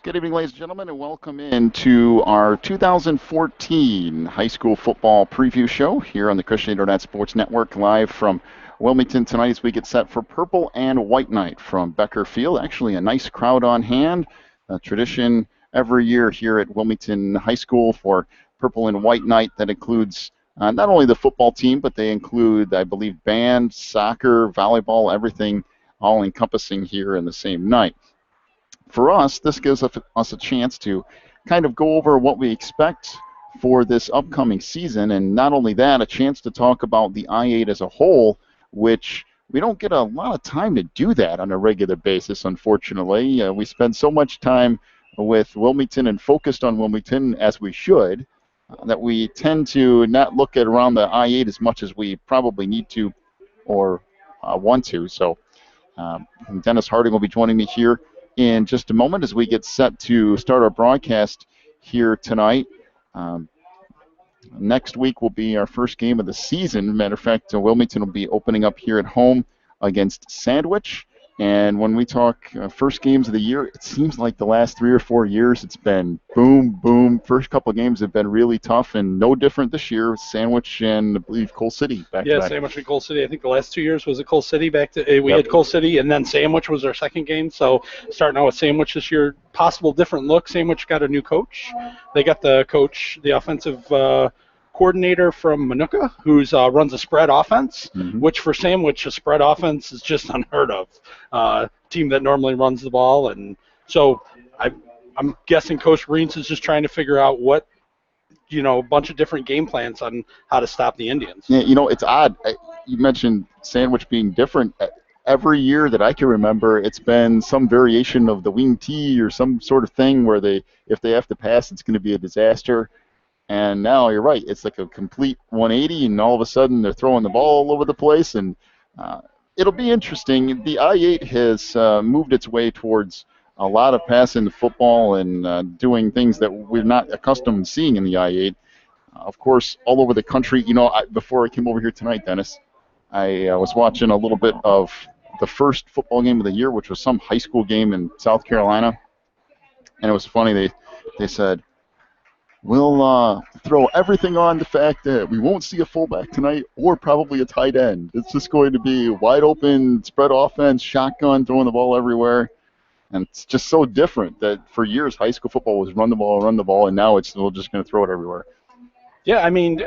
Good evening, ladies and gentlemen, and welcome into our 2014 high school football preview show here on the Christian Internet Sports Network, live from Wilmington tonight as we get set for Purple and White Night from Becker Field. Actually, a nice crowd on hand. A tradition every year here at Wilmington High School for Purple and White Night that includes not only the football team, but they include, I believe, band, soccer, volleyball, everything all encompassing here in the same night. For us, this gives us a chance to kind of go over what we expect for this upcoming season, and not only that, a chance to talk about the I-8 as a whole, which we don't get a lot of time to do that on a regular basis, unfortunately. We spend so much time with Wilmington and focused on Wilmington, as we should, that we tend to not look at around the I-8 as much as we probably need to or want to. So Dennis Harding will be joining me here in just a moment as we get set to start our broadcast here tonight. Next week will be our first game of the season. Matter of fact, Wilmington will be opening up here at home against Sandwich. And when we talk first games of the year, it seems like the last 3 or 4 years it's been boom, boom. First couple of games have been really tough, and no different this year. Sandwich and, I believe, Coal City back to back. Yeah, Sandwich and Coal City. I think the last 2 years was at Coal City. We had Coal City, and then Sandwich was our second game. So starting out with Sandwich this year, possible different look. Sandwich got a new coach. They got the offensive coordinator from Manuka, who runs a spread offense, which for Sandwich, a spread offense is just unheard of. Team that normally runs the ball, and so I'm guessing Coach Reens is just trying to figure out a bunch of different game plans on how to stop the Indians. Yeah, it's odd. You mentioned Sandwich being different. Every year that I can remember, it's been some variation of the wing T or some sort of thing where if they have to pass, it's going to be a disaster. And now you're right. It's like a complete 180, and all of a sudden they're throwing the ball all over the place. And it'll be interesting. The I-8 has moved its way towards a lot of passing the football and doing things that we're not accustomed to seeing in the I-8. Of course, all over the country. Before I came over here tonight, Dennis, I was watching a little bit of the first football game of the year, which was some high school game in South Carolina. And it was funny. They said, we'll throw everything on the fact that we won't see a fullback tonight or probably a tight end. It's just going to be wide open, spread offense, shotgun, throwing the ball everywhere. And it's just so different that for years high school football was run the ball, and now it's still just going to throw it everywhere. Yeah, I mean,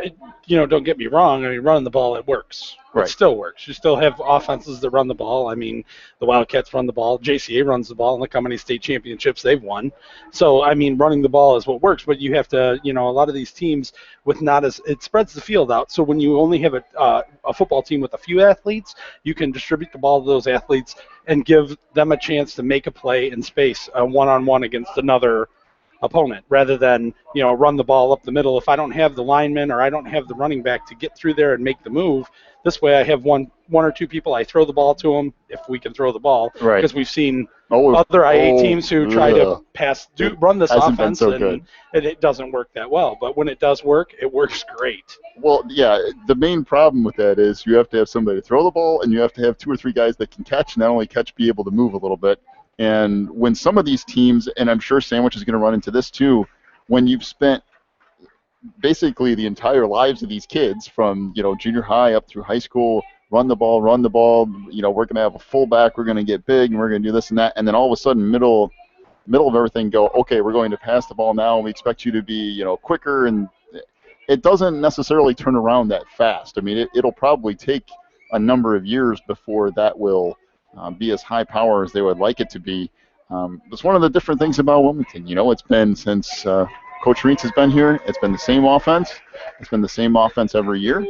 don't get me wrong. I mean, running the ball, it works. Right. It still works. You still have offenses that run the ball. I mean, the Wildcats run the ball. JCA runs the ball, and look how many state championships they've won. So, I mean, running the ball is what works. But you have to, a lot of these teams it spreads the field out. So when you only have a football team with a few athletes, you can distribute the ball to those athletes and give them a chance to make a play in space, one-on-one against another opponent, rather than run the ball up the middle. If I don't have the lineman or I don't have the running back to get through there and make the move, this way I have one or two people. I throw the ball to them if we can throw the ball, right? Because we've seen other IA teams who try to run this offense, and it doesn't work that well. But when it does work, it works great. Well, yeah, the main problem with that is you have to have somebody to throw the ball, and you have to have 2 or 3 guys that can catch, not only catch, be able to move a little bit. And when some of these teams, and I'm sure Sandwich is going to run into this too, when you've spent basically the entire lives of these kids from junior high up through high school, run the ball, we're going to have a fullback, we're going to get big, and we're going to do this and that, and then all of a sudden middle of everything go, okay, we're going to pass the ball now, and we expect you to be quicker, and it doesn't necessarily turn around that fast. I mean, it'll probably take a number of years before that will be as high power as they would like it to be. It's one of the different things about Wilmington. It's been since Coach Reents has been here, it's been the same offense. It's been the same offense every year.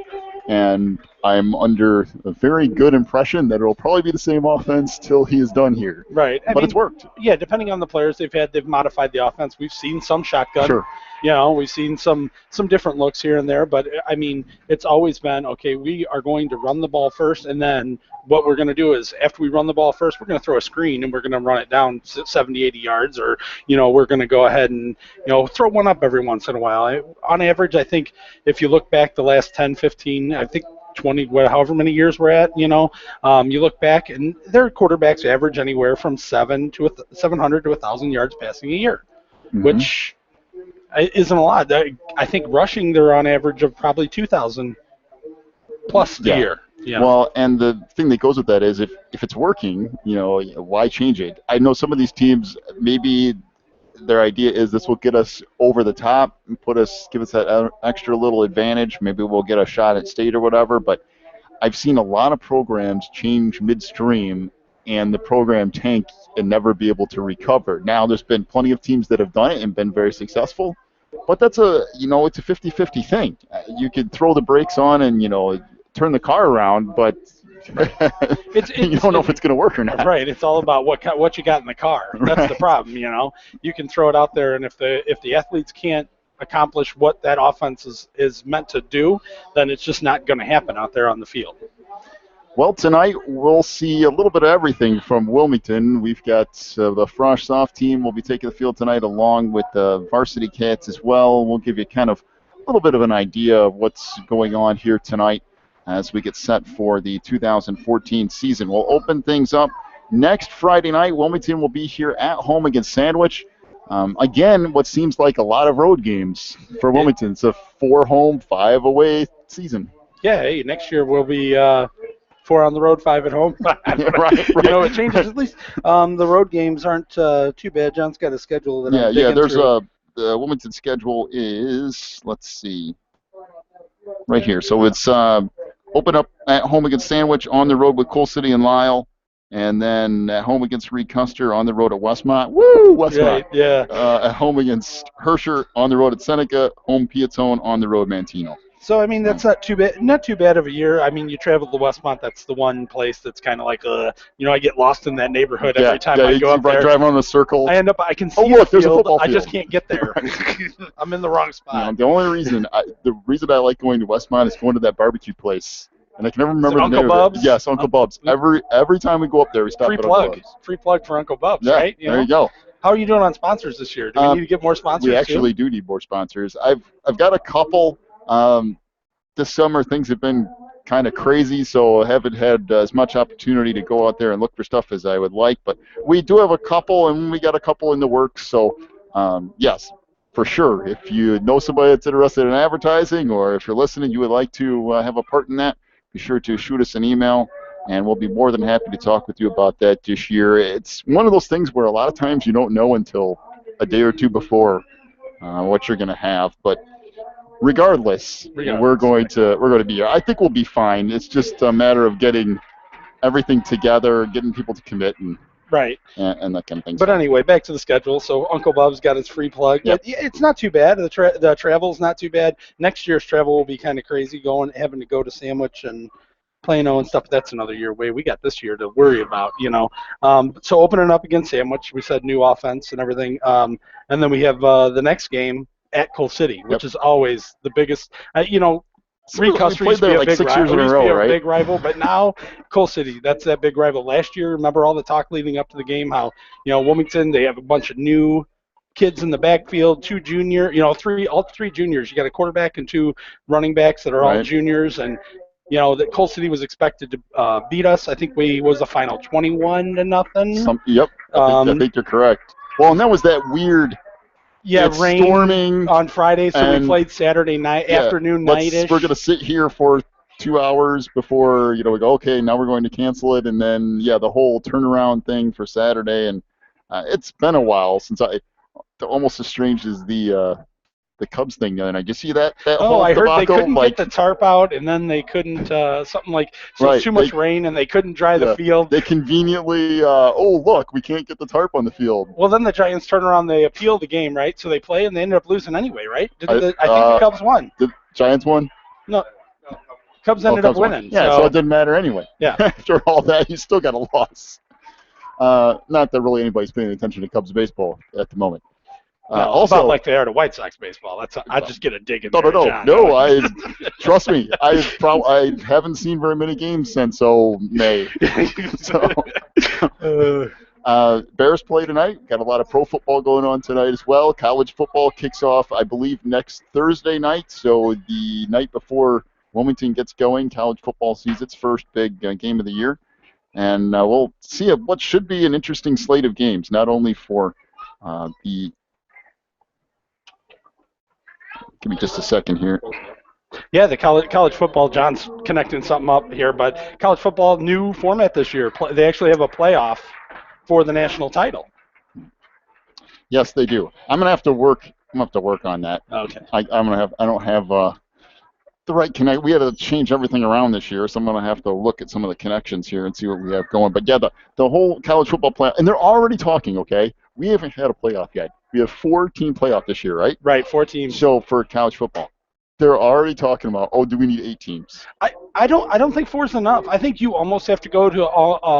And I'm under a very good impression that it'll probably be the same offense till he is done here. Right. But it's worked. Yeah, depending on the players they've modified the offense. We've seen some shotgun. Sure. We've seen some different looks here and there, but I mean, it's always been, okay, we are going to run the ball first, and then what we're going to do is after we run the ball first, we're going to throw a screen and we're going to run it down 70, 80 yards, or, we're going to go ahead and, throw one up every once in a while. On average, I think if you look back the last 10, 15, I think however many years we're at, you look back and their quarterbacks average anywhere from 700 to 1,000 yards passing a year, which isn't a lot. I think rushing, they're on average of probably 2,000 plus a year. Yeah. Well, and the thing that goes with that is if it's working, why change it? I know some of these teams, maybe their idea is this will get us over the top and give us that extra little advantage. Maybe we'll get a shot at state or whatever. But I've seen a lot of programs change midstream and the program tank and never be able to recover. Now, there's been plenty of teams that have done it and been very successful. But that's it's a 50-50 thing. You could throw the brakes on and, turn the car around, but you don't know if it's going to work or not. Right. It's all about what you got in the car. That's the problem. You can throw it out there, and if the athletes can't accomplish what that offense is meant to do, then it's just not going to happen out there on the field. Well, tonight we'll see a little bit of everything from Wilmington. We've got the Frosh Soft team will be taking the field tonight along with the Varsity Cats as well. We'll give you kind of a little bit of an idea of what's going on here tonight as we get set for the 2014 season. We'll open things up next Friday night. Wilmington will be here at home against Sandwich. Again, what seems like a lot of road games for Wilmington. It's a 4 home, 5 away season. Yeah, hey, next year we'll be 4 on the road, 5 at home. right. It changes. At least the road games aren't too bad. John's got a schedule that I'm digging through. The Wilmington schedule is, let's see, right here. So it's open up at home against Sandwich, on the road with Coal City and Lyle, and then at home against Reed Custer, on the road at Westmont. Woo, Westmont. Yeah. At home against Herscher, on the road at Seneca, home Piatone, on the road Mantino. So, I mean, that's not too bad of a year. I mean, you travel to Westmont. That's the one place that's kind of like, I get lost in that neighborhood every time I go up there. Drive around the circle. I can see look, the there's a football field. I just can't get there. I'm in the wrong spot. The only reason, the reason I like going to Westmont is going to that barbecue place. And I can never remember the name Uncle Bub's? of it. Yes, Uncle Bub's. Every time we go up there, we stop at Uncle Bub's. Free plug for Uncle Bub's, right? There you go. How are you doing on sponsors this year? Do we need to get more sponsors? We actually do need more sponsors. I've got a couple. This summer things have been kind of crazy, so I haven't had as much opportunity to go out there and look for stuff as I would like. But we do have a couple, and we got a couple in the works. So, yes, for sure. If you know somebody that's interested in advertising, or if you're listening, you would like to have a part in that, be sure to shoot us an email, and we'll be more than happy to talk with you about that this year. It's one of those things where a lot of times you don't know until a day or two before what you're going to have, but regardless, we're going to be here. I think we'll be fine. It's just a matter of getting everything together, getting people to commit, and that kind of thing. But anyway, back to the schedule. So Uncle Bub's got his free plug. Yep. It's not too bad. The travel's not too bad. Next year's travel will be kind of crazy, having to go to Sandwich and Plano and stuff. That's another year away. We got this year to worry about, So opening up against Sandwich, we said new offense and everything. And then we have the next game at Coal City, which is always the biggest. Reed Custer used to be a big rival, big rival, but now Coal City, that's that big rival. Last year, remember all the talk leading up to the game, how Wilmington, they have a bunch of new kids in the backfield, 2 junior, all 3 juniors. You got a quarterback and 2 running backs that are all juniors, and that Coal City was expected to beat us. I think was the final 21-0. Yep, I think you're correct. Well, and that was that weird. Rain storming on Friday, so we played Saturday night, afternoon, night-ish. We're going to sit here for 2 hours before, we go, okay, now we're going to cancel it, and then, the whole turnaround thing for Saturday, and it's been a while since almost as strange as the Cubs thing the other night. Did you see that whole I heard debacle? They couldn't get the tarp out, and then they couldn't, too much rain, and they couldn't dry the field. They conveniently, look, we can't get the tarp on the field. Well, then the Giants turn around, they appeal the game, right? So they play, and they ended up losing anyway, right? I think the Cubs won. The Giants won? No. Cubs ended up winning. Yeah, so it didn't matter anyway. Yeah. After all that, you still got a loss. Not that really anybody's paying attention to Cubs baseball at the moment. Also, about like they are to White Sox baseball. I just get a dig in there. No. Trust me. I haven't seen very many games since May. Bears play tonight. Got a lot of pro football going on tonight as well. College football kicks off, I believe, next Thursday night. So the night before Wilmington gets going. College football sees its first big game of the year. And we'll see what should be an interesting slate of games, not only for the. Give me just a second here. Yeah, the college football, John's connecting something up here, but college football, new format this year. They actually have a playoff for the national title. Yes, they do. I'm gonna have to work on that. Okay. I don't have the right connect. We had to change everything around this year, so I'm gonna have to look at some of the connections here and see what we have going. But yeah, the whole college football playoff, and they're already talking. Okay, we haven't had a playoff yet. We have 4-team playoff this year, right? Right, 4 teams. So for college football, they're already talking about, do we need 8 teams? I don't think 4 is enough. I think you almost have to go to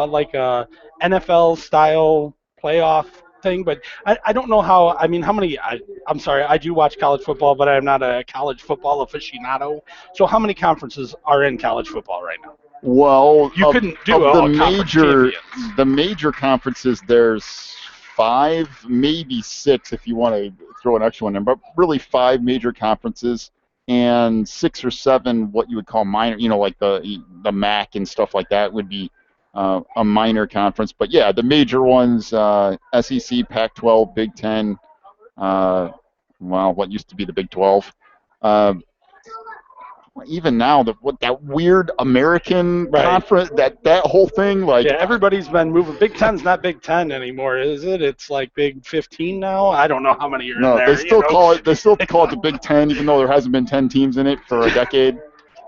like a NFL style playoff thing, but I don't know how. I mean, how many? I'm sorry, I do watch college football, but I'm not a college football aficionado. So how many conferences are in college football right now? Well, you couldn't do the major conferences. There's 5, maybe 6 if you want to throw an extra one in, but really 5 major conferences and 6 or 7 what you would call minor, like the MAC and stuff like that would be a minor conference. But yeah, the major ones, SEC, Pac-12, Big Ten, what used to be the Big 12. Even now, that weird American conference, that whole thing, like everybody's been moving. Big Ten's not Big 10 anymore, is it? It's like Big 15 now. I don't know how many are in there. They still call it the Big 10, even though there hasn't been 10 teams in it for a decade.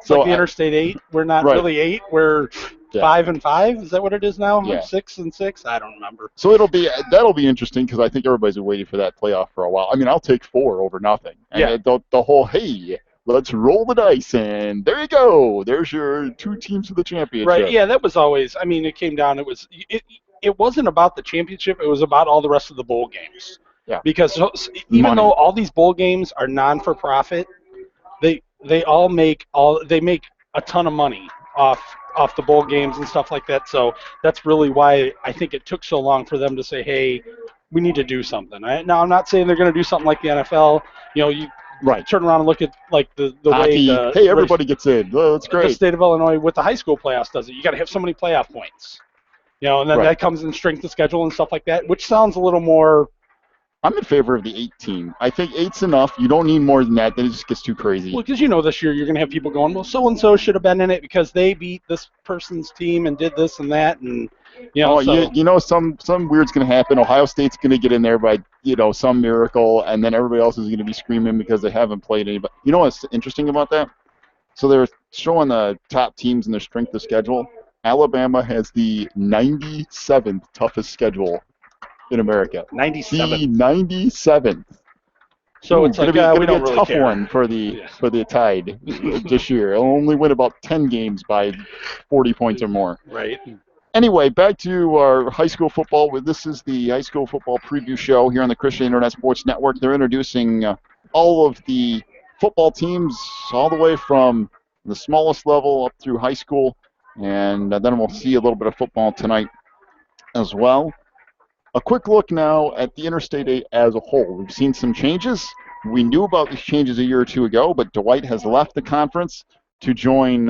So like the Interstate 8, we're not really 8. We're 5 and 5. Is that what it is now? Yeah. 6 and 6. I don't remember. So that'll be interesting because I think everybody's been waiting for that playoff for a while. I mean, I'll take 4 over nothing. And the whole let's roll the dice, and there you go. There's your 2 teams to the championship. Right, yeah, that was always, I mean, it came down, it wasn't about the championship, it was about all the rest of the bowl games. Yeah. Because even though all these bowl games are non-for-profit, they make a ton of money off the bowl games and stuff like that. So that's really why I think it took so long for them to say, hey, we need to do something. Now, I'm not saying they're going to do something like the NFL. Turn around and look at like the hockey, way everybody gets in. Oh, that's great. The state of Illinois with the high school playoffs does it. You got to have so many playoff points, and then that comes in strength of schedule and stuff like that, which sounds a little more. I'm in favor of the 8 team. I think 8's enough. You don't need more than that. Then it just gets too crazy. Well, because this year you're going to have people going, well, so and so should have been in it because they beat this person's team and did this and that, and some weird's going to happen. Ohio State's going to get in there by some miracle, and then everybody else is going to be screaming because they haven't played anybody. You know what's interesting about that? So they're showing the top teams and their strength of schedule. Alabama has the 97th toughest schedule in America. 97th. The 97th. So it's going like to be a tough one for the Tide this year. It'll only win about 10 games by 40 points or more. Right. Anyway, back to our high school football. This is the high school football preview show here on the Christian Internet Sports Network. They're introducing all of the football teams all the way from the smallest level up through high school, and then we'll see a little bit of football tonight as well. A quick look now at the Interstate 8 as a whole. We've seen some changes. We knew about these changes a year or 2 ago, but Dwight has left the conference to join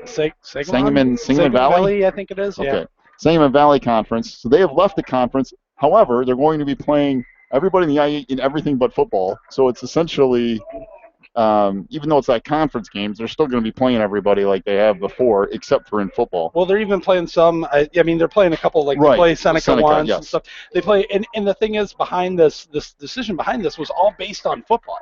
Sangamon Valley, I think it is. Okay. Sangamon Valley Conference. So they have left the conference. However, they're going to be playing everybody in the I-8 in everything but football. So it's essentially, even though it's like conference games, they're still going to be playing everybody like they have before, except for in football. Well, they're even playing some. They're playing a couple they play Seneca ones and stuff. They play, and the thing is, behind this decision behind this was all based on football.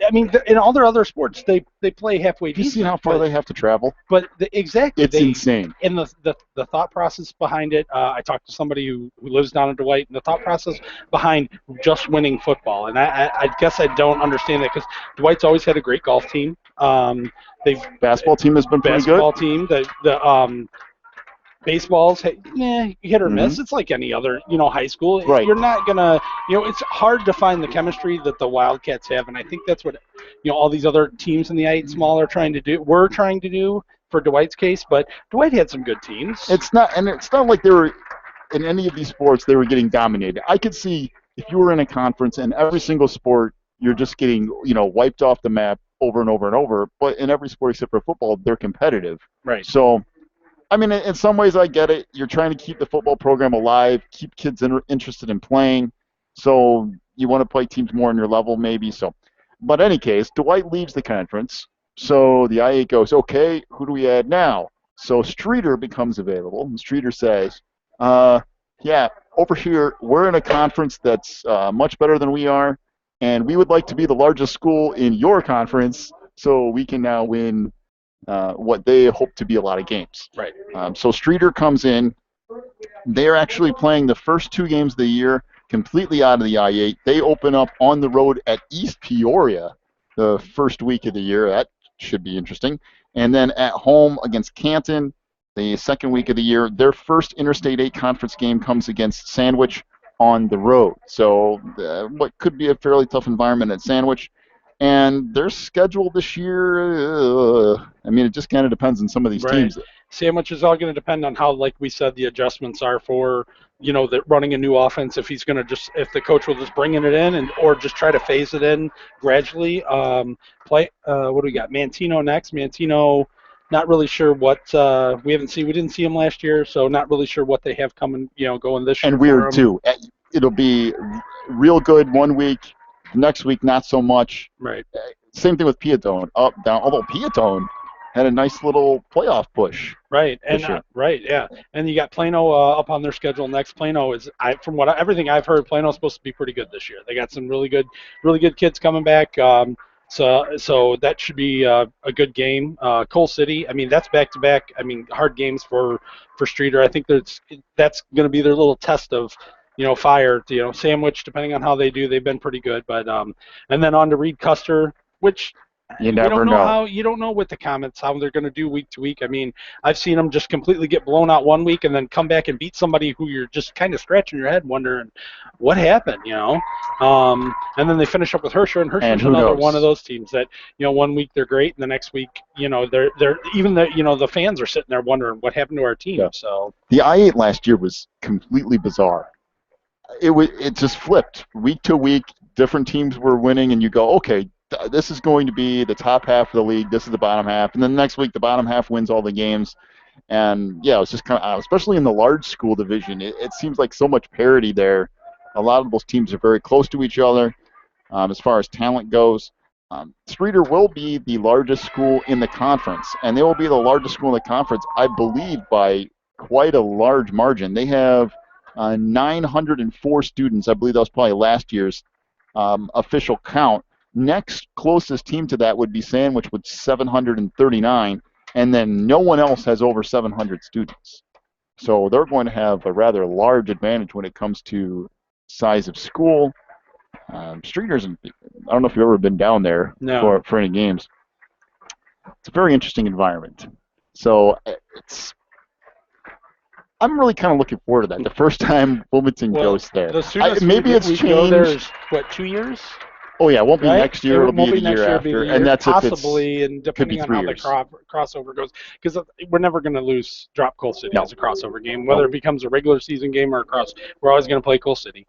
I mean, in all their other sports, they play halfway decent. You see how far they have to travel? But exactly. It's insane. And the thought process behind it, I talked to somebody who lives down in Dwight, and the thought process behind just winning football. And I guess I don't understand that because Dwight's always had a great golf team. Basketball team has been pretty good. Basketball team. The baseball's hit or miss. It's like any other, high school. Right. You're not gonna, it's hard to find the chemistry that the Wildcats have, and I think that's what, all these other teams in the I-8 small are trying to do for Dwight's case. But Dwight had some good teams. It's not like they were in any of these sports they were getting dominated. I could see if you were in a conference and every single sport you're just getting, wiped off the map over and over and over. But in every sport except for football, they're competitive. Right. So, I mean, in some ways, I get it. You're trying to keep the football program alive, keep kids interested in playing. So you want to play teams more on your level, maybe. So, but in any case, Dwight leaves the conference. So the IA goes, okay, who do we add now? So Streator becomes available. And Streator says, yeah, over here, we're in a conference that's much better than we are, and we would like to be the largest school in your conference so we can now win what they hope to be a lot of games. Right. So Streator comes in. They're actually playing the first 2 games of the year completely out of the I-8. They open up on the road at East Peoria the first week of the year. That should be interesting. And then at home against Canton the second week of the year. Their first Interstate 8 conference game comes against Sandwich on the road. So what could be a fairly tough environment at Sandwich. And their schedule this year, I mean, it just kind of depends on some of these teams. Sandwich is all going to depend on how, like we said, the adjustments are for, that running a new offense. If he's going to if the coach will just bring it in or just try to phase it in gradually. What do we got? Mantino next. Mantino, not really sure what we didn't see him last year, so not really sure what they have coming, going this year. And weird too. It'll be real good one week. Next week, not so much. Right. Same thing with Piatone, up, down. Although Piatone had a nice little playoff push. Right. And yeah. And you got Plano up on their schedule next. Plano is, from everything I've heard, Plano's supposed to be pretty good this year. They got some really good kids coming back. So that should be a good game. Coal City, I mean, that's back-to-back. I mean, hard games for Streator. I think that's going to be their little test of. Fire, Sandwich, depending on how they do, they've been pretty good. But and then on to Reed Custer, which you don't know with the Comets how they're going to do week to week. I mean, I've seen them just completely get blown out one week and then come back and beat somebody who you're just kind of scratching your head wondering what happened, And then they finish up with Herscher, and Herscher's another one of those teams that 1 week they're great, and the next week they're even the fans are sitting there wondering what happened to our team. Yeah. So the I-8 last year was completely bizarre. It just flipped week to week. Different teams were winning, and you go, okay, this is going to be the top half of the league. This is the bottom half, and then next week the bottom half wins all the games. And yeah, it's just kind of, especially in the large school division, it seems like so much parity there. A lot of those teams are very close to each other as far as talent goes. Streator will be the largest school in the conference, and they will be the largest school in the conference, I believe, by quite a large margin. They have 904 students. I believe that was probably last year's official count. Next closest team to that would be Sandwich with 739, and then no one else has over 700 students. So they're going to have a rather large advantage when it comes to size of school. Streator's, I don't know if you've ever been down there for any games. It's a very interesting environment. So I'm really kind of looking forward to that. The first time Wilmington goes there. Maybe it's changed. Go there is, 2 years? Oh, yeah, it won't be next year. It'll be the year after. And that's possibly, and depending on how the crossover goes. Because we're never going to drop Coal City as a crossover game. Whether it becomes a regular season game or we're always going to play Coal City.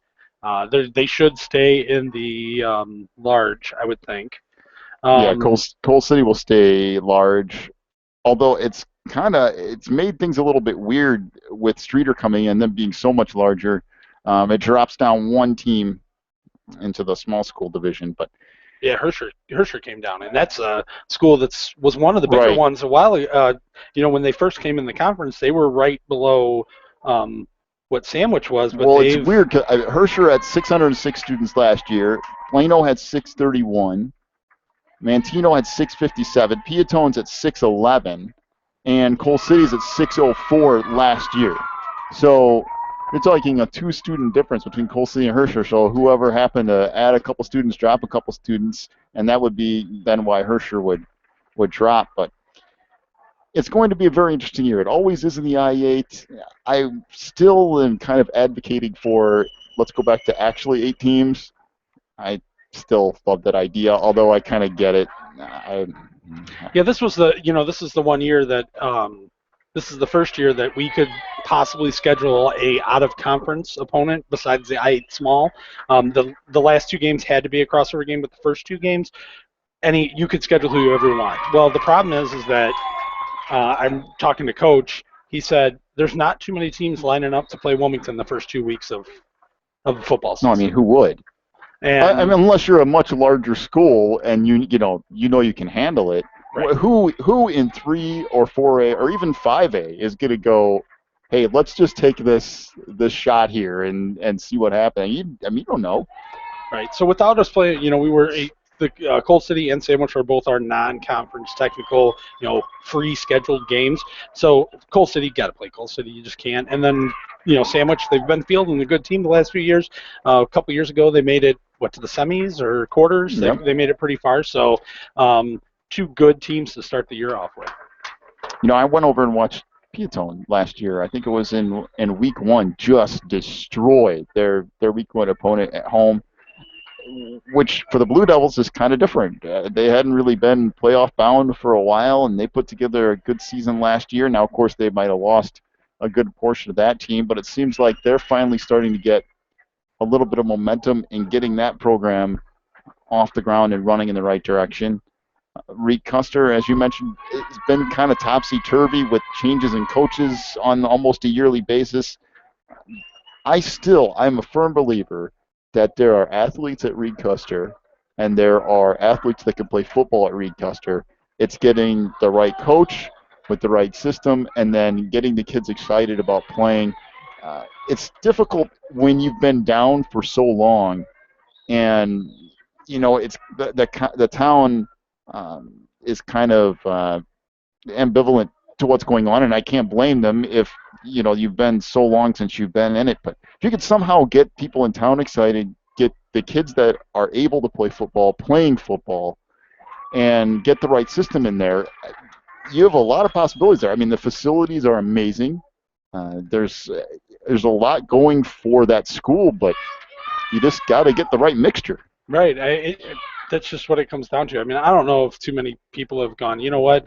They should stay in the large, I would think. Coal City will stay large, although it's made things a little bit weird with Streator coming in and them being so much larger. It drops down one team into the small school division, but yeah, Herscher came down, and that's a school was one of the bigger ones a while ago. When they first came in the conference, they were right below what Sandwich was. But it's weird because Herscher had 606 students last year. Plano had 631. Mantino had 657. Piatone's at 611. And Coal City's at 604 last year. So you're talking a 2-student difference between Coal City and Herscher. So whoever happened to add a couple students, drop a couple students, and that would be then why Herscher would drop. But it's going to be a very interesting year. It always is in the I-8. I still am kind of advocating for let's go back to actually 8 teams. I still love that idea, although I kind of get it. This was this is the one year that this is the first year that we could possibly schedule a out-of-conference opponent besides the I-8 small. The last 2 games had to be a crossover game, but the first 2 games, you could schedule whoever you want. Well, the problem is that I'm talking to Coach. He said there's not too many teams lining up to play Wilmington the first 2 weeks of the football No, I season. mean, who would? I And mean, unless you're a much larger school and you can handle it. right. Who in 3 or 4A or even 5A is going to go, hey, let's just take this shot here and see what happens? You don't know. Right. So without us playing, we were the Coal City and Sandwich are both our non-conference technical, free scheduled games. So Coal City got to play Coal City. You just can't. And then Sandwich, they've been fielding a good team the last few years. A couple years ago, they made it to the semis or quarters. Yep. They made it pretty far. So two good teams to start the year off with. I went over and watched Piatone last year. I think it was in week 1, just destroyed their week 1 opponent at home, which for the Blue Devils is kind of different. They hadn't really been playoff bound for a while, and they put together a good season last year. Now, of course, they might have lost a good portion of that team, but it seems like they're finally starting to get a little bit of momentum in getting that program off the ground and running in the right direction. Reed Custer, as you mentioned, it's been kind of topsy-turvy with changes in coaches on almost a yearly basis. I'm a firm believer that there are athletes at Reed Custer and there are athletes that can play football at Reed Custer. It's getting the right coach with the right system and then getting the kids excited about playing. It's difficult when you've been down for so long, and it's the town is kind of ambivalent to what's going on, and I can't blame them if you've been so long since you've been in it. But if you could somehow get people in town excited, get the kids that are able to play football playing football, and get the right system in there, you have a lot of possibilities there. I mean, the facilities are amazing. There's a lot going for that school, but you just got to get the right mixture. Right. That's just what it comes down to. I mean, I don't know if too many people have gone, you know what,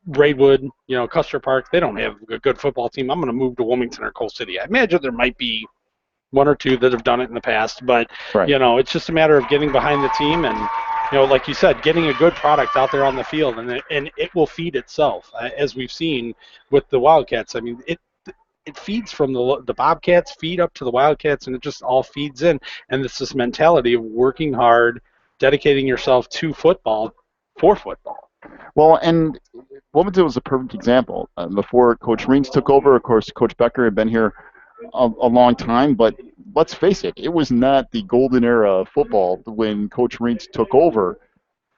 Braidwood, Custer Park, they don't have a good football team. I'm going to move to Wilmington or Coal City. I imagine there might be one or two that have done it in the past, but, right. It's just a matter of getting behind the team and, like you said, getting a good product out there on the field, and it will feed itself, as we've seen with the Wildcats. I mean, it feeds from the Bobcats, feed up to the Wildcats, and it just all feeds in. And it's this mentality of working hard, dedicating yourself to football, for football. Well, and Wilmington was a perfect example. Before Coach Reens took over, of course, Coach Becker had been here a long time, but let's face it, it was not the golden era of football when Coach Reens took over.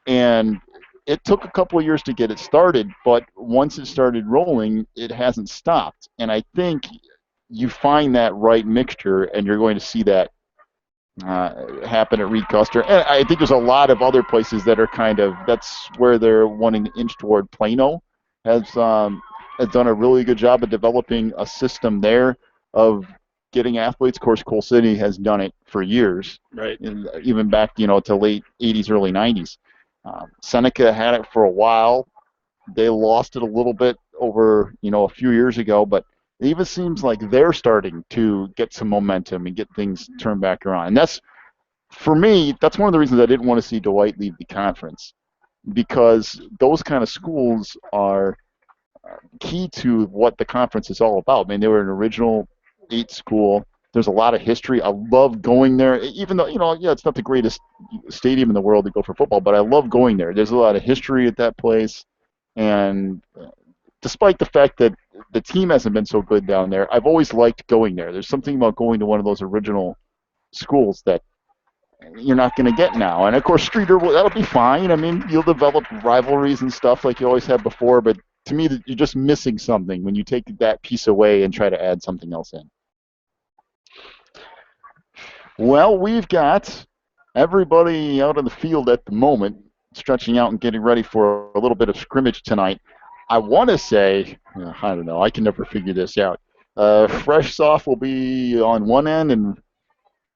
And it took a couple of years to get it started, but once it started rolling, it hasn't stopped. And I think you find that right mixture, and you're going to see that happen at Reed Custer. And I think there's a lot of other places that are that's where they're wanting to inch toward. Plano has done a really good job of developing a system there of getting athletes. Of course, Coal City has done it for years, right? Even back, to late 80s, early 90s. Seneca had it for a while. They lost it a little bit over, a few years ago, but it even seems like they're starting to get some momentum and get things turned back around. And for me, that's one of the reasons I didn't want to see Dwight leave the conference, because those kind of schools are key to what the conference is all about. I mean, they were an original 8 school. There's a lot of history. I love going there, even though, it's not the greatest stadium in the world to go for football, but I love going there. There's a lot of history at that place, and despite the fact that the team hasn't been so good down there, I've always liked going there. There's something about going to one of those original schools that you're not going to get now. And, of course, Streeter, that'll be fine. I mean, you'll develop rivalries and stuff like you always have before, but to me, you're just missing something when you take that piece away and try to add something else in. Well, we've got everybody out on the field at the moment, stretching out and getting ready for a little bit of scrimmage tonight. I want to say, I don't know, I can never figure this out. Fresh Soft will be on one end and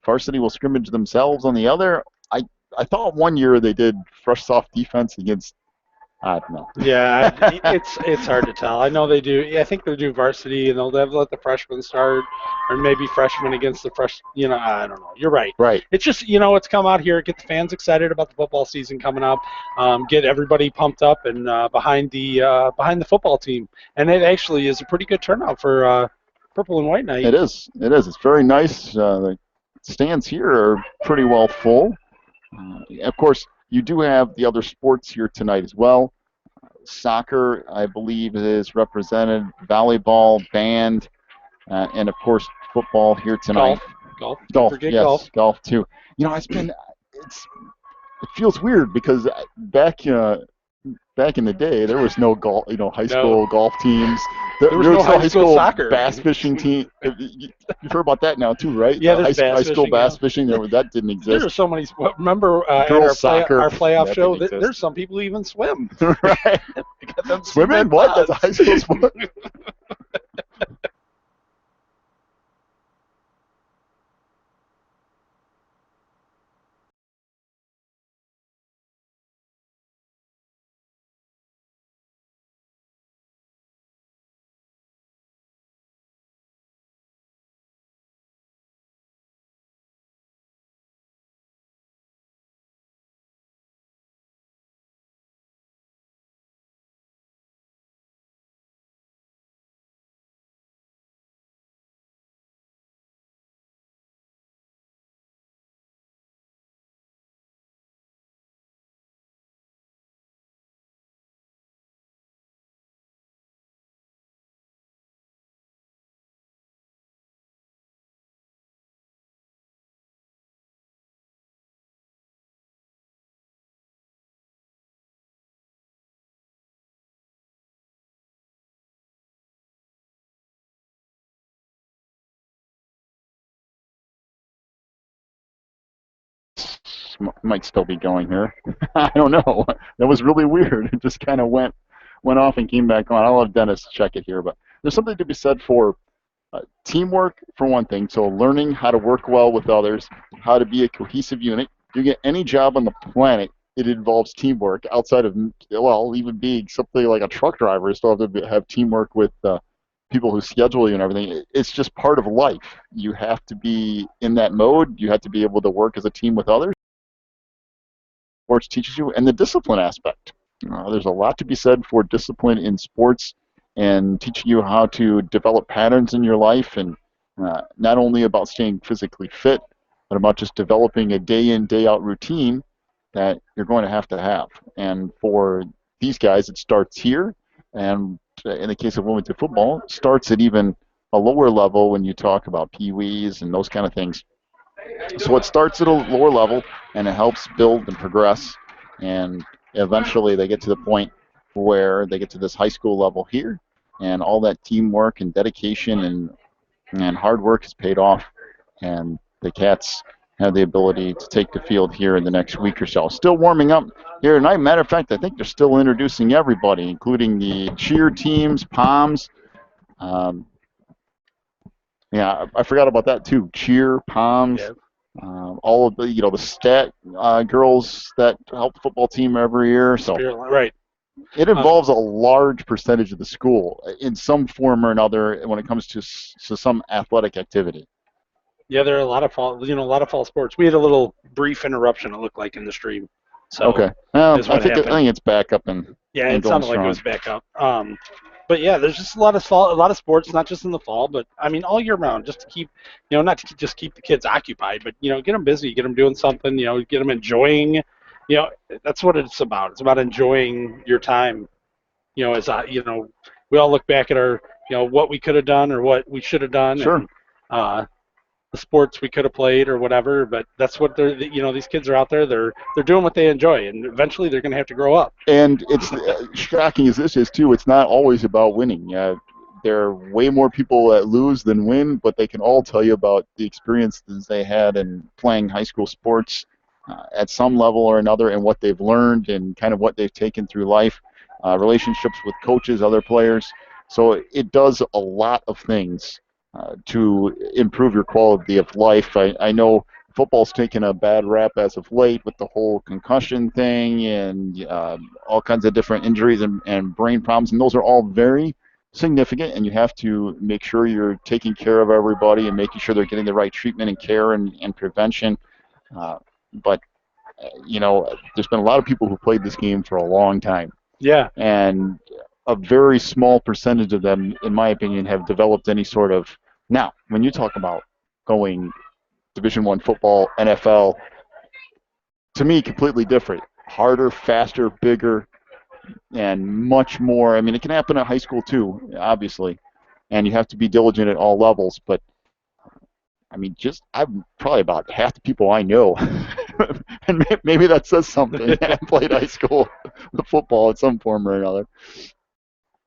Varsity will scrimmage themselves on the other. I thought one year they did Fresh Soft defense against I don't know. Yeah, it's hard to tell. I know they do. Yeah, I think they do varsity, and they'll let the freshmen start, or maybe freshmen against the fresh. I don't know. You're right. Right. It's just it's come out here, get the fans excited about the football season coming up, get everybody pumped up and behind the football team, and it actually is a pretty good turnout for purple and white night. It is. It is. It's very nice. The stands here are pretty well full. Of course, you do have the other sports here tonight as well. Soccer, I believe, is represented. Volleyball, band, and of course, football here tonight. Golf. Don't Golf. forget Yes, golf too. It feels weird because back in the day, there was no golf, high school golf teams. There was no high school soccer. Bass fishing team. You've heard about that now too, right? Yeah, there's high school bass fishing. That didn't exist. There are so many. Remember at our playoff show? There's some people who even swim. Right. Swimming? What? That's a high school sport. Might still be going here. I don't know. That was really weird. It just kind of went off and came back on. I'll have Dennis check it here, but there's something to be said for teamwork for one thing. So learning how to work well with others, how to be a cohesive unit. You get any job on the planet, it involves teamwork. Outside of even being something like a truck driver, you still have to have teamwork with people who schedule you and everything. It's just part of life. You have to be in that mode. You have to be able to work as a team with others. Sports teaches you, and the discipline aspect. There's a lot to be said for discipline in sports and teaching you how to develop patterns in your life, and not only about staying physically fit, but about just developing a day in, day out routine that you're going to have. And for these guys, it starts here, and in the case of Wilmington football, it starts at even a lower level when you talk about pee-wees and those kind of things. So it starts at a lower level, and it helps build and progress, and eventually they get to the point where they get to this high school level here, and all that teamwork and dedication and hard work is paid off, and the Cats have the ability to take the field here in the next week or so. Still warming up here tonight. Matter of fact, I think they're still introducing everybody, including the cheer teams, POMs. Yeah, I forgot about that too. Cheer, POMs, all of the stat girls that help the football team every year. So right. It involves a large percentage of the school in some form or another when it comes to some athletic activity. Yeah, there are a lot of fall sports. We had a little brief interruption, it looked like, in the stream. So okay. I think it's back up and it sounded like it was back up. But yeah, there's just a lot of sports, not just in the fall, but I mean all year round, just to keep, not to just keep the kids occupied, but get them busy, get them doing something, get them enjoying. That's what it's about. It's about enjoying your time. We all look back at our, what we could have done or what we should have done. Sure. And, the sports we could have played or whatever, but that's what these kids are out there. They're doing what they enjoy, and eventually they're going to have to grow up. And it's shocking as this is too. It's not always about winning. There are way more people that lose than win, but they can all tell you about the experiences they had in playing high school sports at some level or another, and what they've learned and kind of what they've taken through life, relationships with coaches, other players. So it does a lot of things to improve your quality of life. I know football's taken a bad rap as of late with the whole concussion thing and all kinds of different injuries and brain problems, and those are all very significant, and you have to make sure you're taking care of everybody and making sure they're getting the right treatment and care and prevention. But there's been a lot of people who played this game for a long time. Yeah. And a very small percentage of them, in my opinion, have developed any sort of. Now, when you talk about going Division I football, NFL, to me, completely different. Harder, faster, bigger, and much more. I mean, it can happen at high school too, obviously, and you have to be diligent at all levels. But I mean, I'm probably about half the people I know, and maybe that says something. I played high school football in some form or another.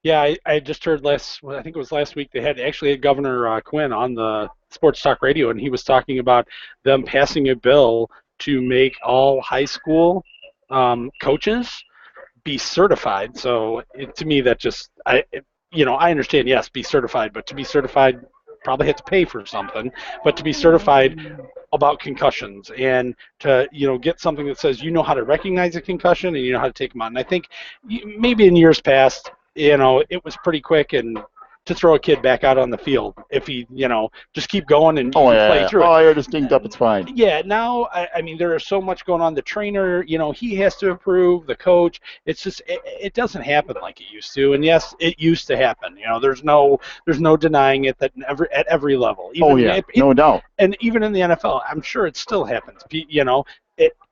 Yeah, I just heard I think it was last week, they had Governor Quinn on the Sports Talk Radio, and he was talking about them passing a bill to make all high school coaches be certified. So to me, that just I understand, yes, be certified, but to be certified, probably have to pay for something. But to be certified about concussions and to get something that says how to recognize a concussion and how to take them out. And I think maybe in years past, it was pretty quick and to throw a kid back out on the field if he, just keep going and play through it. Oh, you're just dinged up, it's fine. Yeah, now, I mean, there is so much going on. The trainer, he has to approve, the coach. It's just, it doesn't happen like it used to. And yes, it used to happen. There's no denying it that at every level. Even, no doubt. And even in the NFL, I'm sure it still happens.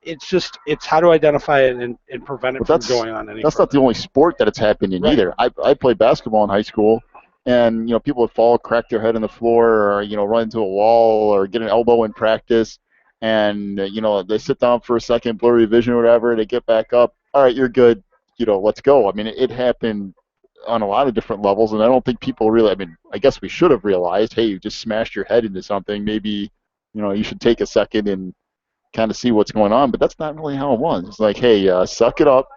It's how to identify it and prevent it from going on any That's further. Not the only sport that it's happened in either. I played basketball in high school, and people would fall, crack their head on the floor, or run into a wall, or get an elbow in practice, and they sit down for a second, blurry vision or whatever, they get back up. All right, you're good. Let's go. I mean, it happened on a lot of different levels, and I don't think people really. I mean, I guess we should have realized, hey, you just smashed your head into something. Maybe you should take a second and kind of see what's going on. But that's not really how it was. It's like, hey, suck it up.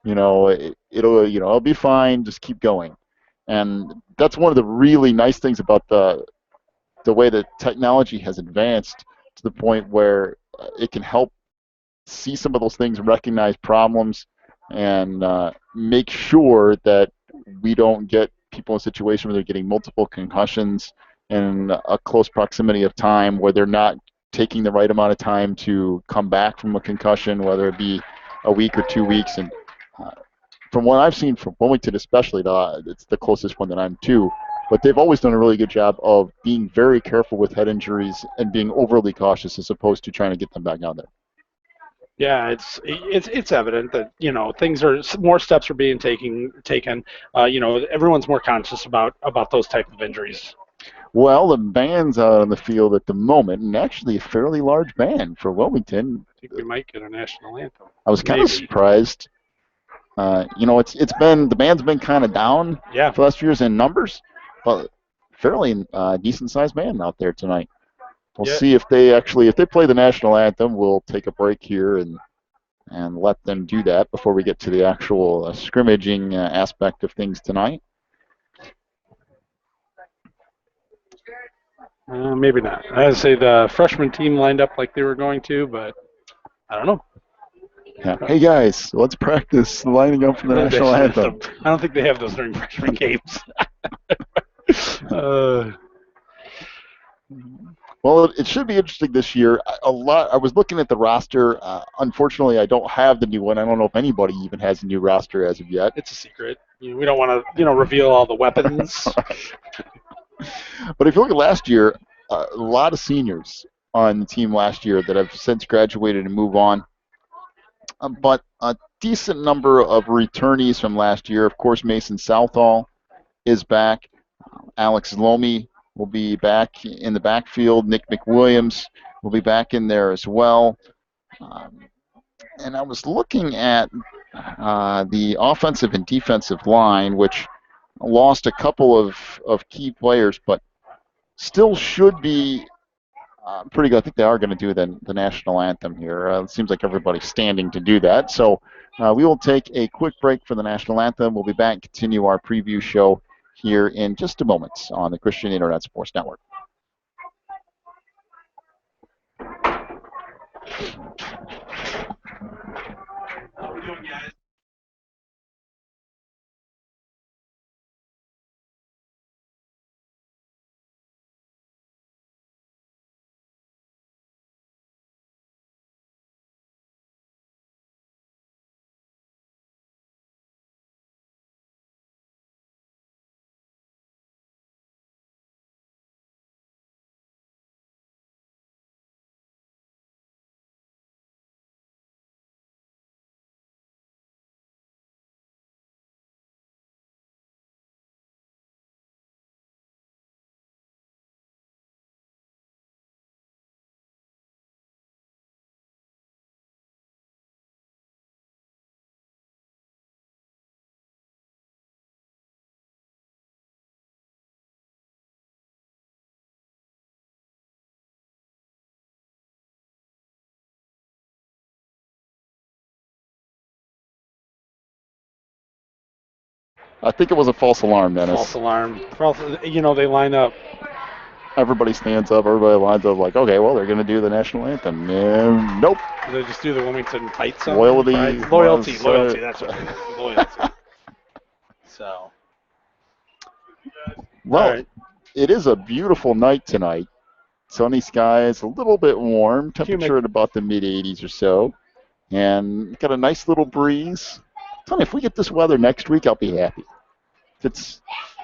It'll be fine. Just keep going. And that's one of the really nice things about the way that technology has advanced to the point where it can help see some of those things, recognize problems, and make sure that we don't get people in a situation where they're getting multiple concussions in a close proximity of time, where they're not taking the right amount of time to come back from a concussion, whether it be a week or 2 weeks. And from what I've seen from Wilmington especially, it's the closest one that I'm to, but they've always done a really good job of being very careful with head injuries and being overly cautious as opposed to trying to get them back out there. Yeah, it's evident that more steps are being taken. Everyone's more conscious about those type of injuries. Well, the band's out on the field at the moment, and actually a fairly large band for Wilmington. I think we might get a national anthem. I was kind of surprised. It's been, the band's been kind of down for the last few years in numbers, but fairly decent-sized band out there tonight. We'll see if they play the national anthem. We'll take a break here and let them do that before we get to the actual scrimmaging aspect of things tonight. Maybe not. I would say the freshman team lined up like they were going to, but I don't know. Yeah. Hey guys, let's practice lining up for the national anthem. I don't think they have those during freshman games. Well, it should be interesting this year. I was looking at the roster. Unfortunately, I don't have the new one. I don't know if anybody even has a new roster as of yet. It's a secret. We don't want to, reveal all the weapons. But if you look at last year, a lot of seniors on the team last year that have since graduated and move on. But a decent number of returnees from last year. Of course, Mason Southall is back. Alex Lomi will be back in the backfield. Nick McWilliams will be back in there as well. And I was looking at the offensive and defensive line, which lost a couple of key players, but still should be pretty good. I think they are going to do the national anthem here. It seems like everybody's standing to do that. So we will take a quick break for the national anthem. We'll be back and continue our preview show here in just a moment on the Christian Internet Sports Network. How are we doing, guys? I think it was a false alarm, False Dennis. alarm. False, they line up. Everybody stands up. Everybody lines up like, okay, well, they're going to do the national anthem. And nope. They just do the Wilmington fight song. Loyalty Loyalty. was, Loyalty. That's what it is. Loyalty. So. well, All right. it is a beautiful night tonight. Sunny skies, a little bit warm, temperature Humid. at about the mid 80s or so, and got a nice little breeze. Tell me, if we get this weather next week, I'll be happy.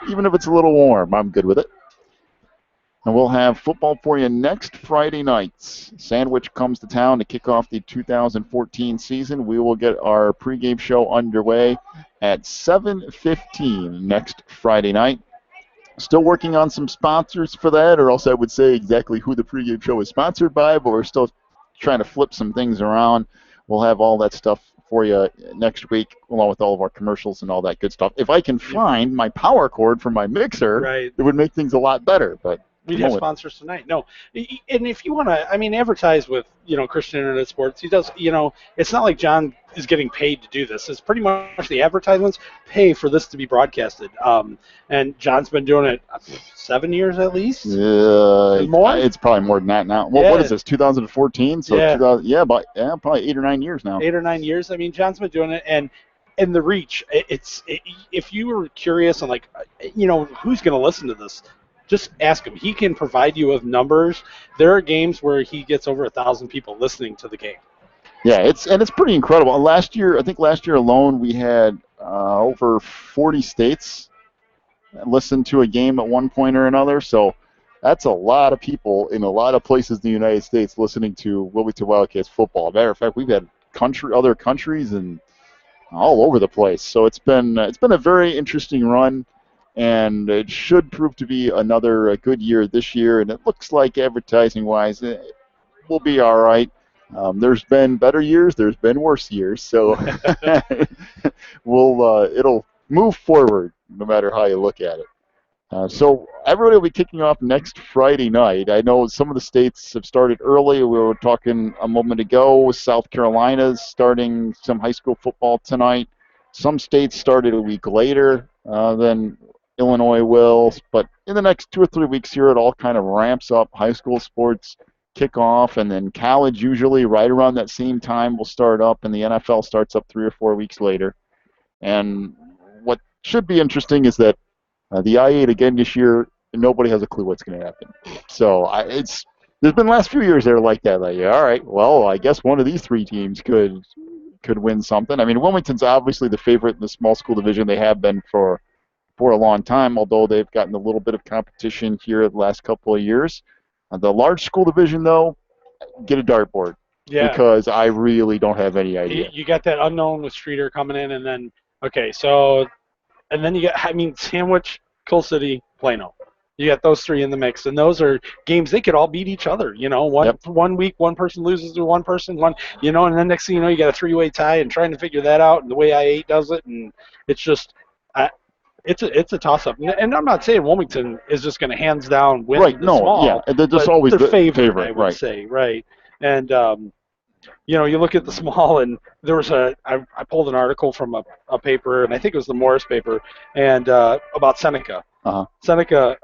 Even if it's a little warm, I'm good with it. And we'll have football for you next Friday nights. Sandwich comes to town to kick off the 2014 season. We will get our pregame show underway at 7:15 next Friday night. Still working on some sponsors for that, or else I would say exactly who the pregame show is sponsored by, but we're still trying to flip some things around. We'll have all that stuff for you next week, along with all of our commercials and all that good stuff. If I can find my power cord for my mixer, Right. it would make things a lot better, but We'd have sponsors tonight. No, and if you want to, advertise with Christian Internet Sports. He does. It's not like John is getting paid to do this. It's pretty much the advertisements pay for this to be broadcasted. And John's been doing it 7 years at least. More? It's probably more than that now. What is this? 2014. So yeah, probably 8 or 9 years now. 8 or 9 years. John's been doing it, and the reach. If you were curious on who's going to listen to this. Just ask him. He can provide you with numbers. There are games where he gets over 1,000 people listening to the game. Yeah, it's pretty incredible. Last year alone, we had over 40 states listen to a game at one point or another. So that's a lot of people in a lot of places in the United States listening to Wilmington Wildcats football. Matter of fact, we've had other countries and all over the place. So it's been a very interesting run. And it should prove to be another good year this year. And it looks like advertising-wise, we'll be all right. There's been better years. There's been worse years. So it'll move forward no matter how you look at it. So everybody will be kicking off next Friday night. I know some of the states have started early. We were talking a moment ago. South Carolina's starting some high school football tonight. Some states started a week later than Illinois will, but in the next 2 or 3 weeks here, it all kind of ramps up. High school sports kick off, and then college usually right around that same time will start up, and the NFL starts up 3 or 4 weeks later. And what should be interesting is that the I-8 again this year, nobody has a clue what's going to happen. So there's been the last few years that are like that. Like, all right, well, I guess one of these 3 teams could win something. Wilmington's obviously the favorite in the small school division. They have been for a long time, although they've gotten a little bit of competition here the last couple of years. The large school division, though, get a dartboard. Yeah. Because I really don't have any idea. You got that unknown with Streeter coming in, and then, and then you got, Sandwich, Coal City, Plano. You got those 3 in the mix, and those are games they could all beat each other. 1 week, one person loses to one person, and then next thing you know, you got a 3-way tie, and trying to figure that out, and the way I-8 does it, and it's just it's a toss-up. And I'm not saying Wilmington is just going to hands down win the small. Yeah, they're just always the favorite, I would say, right. And, you look at the small, and there was I pulled an article from a paper, and I think it was the Morris paper, and about Seneca. Uh-huh. Seneca,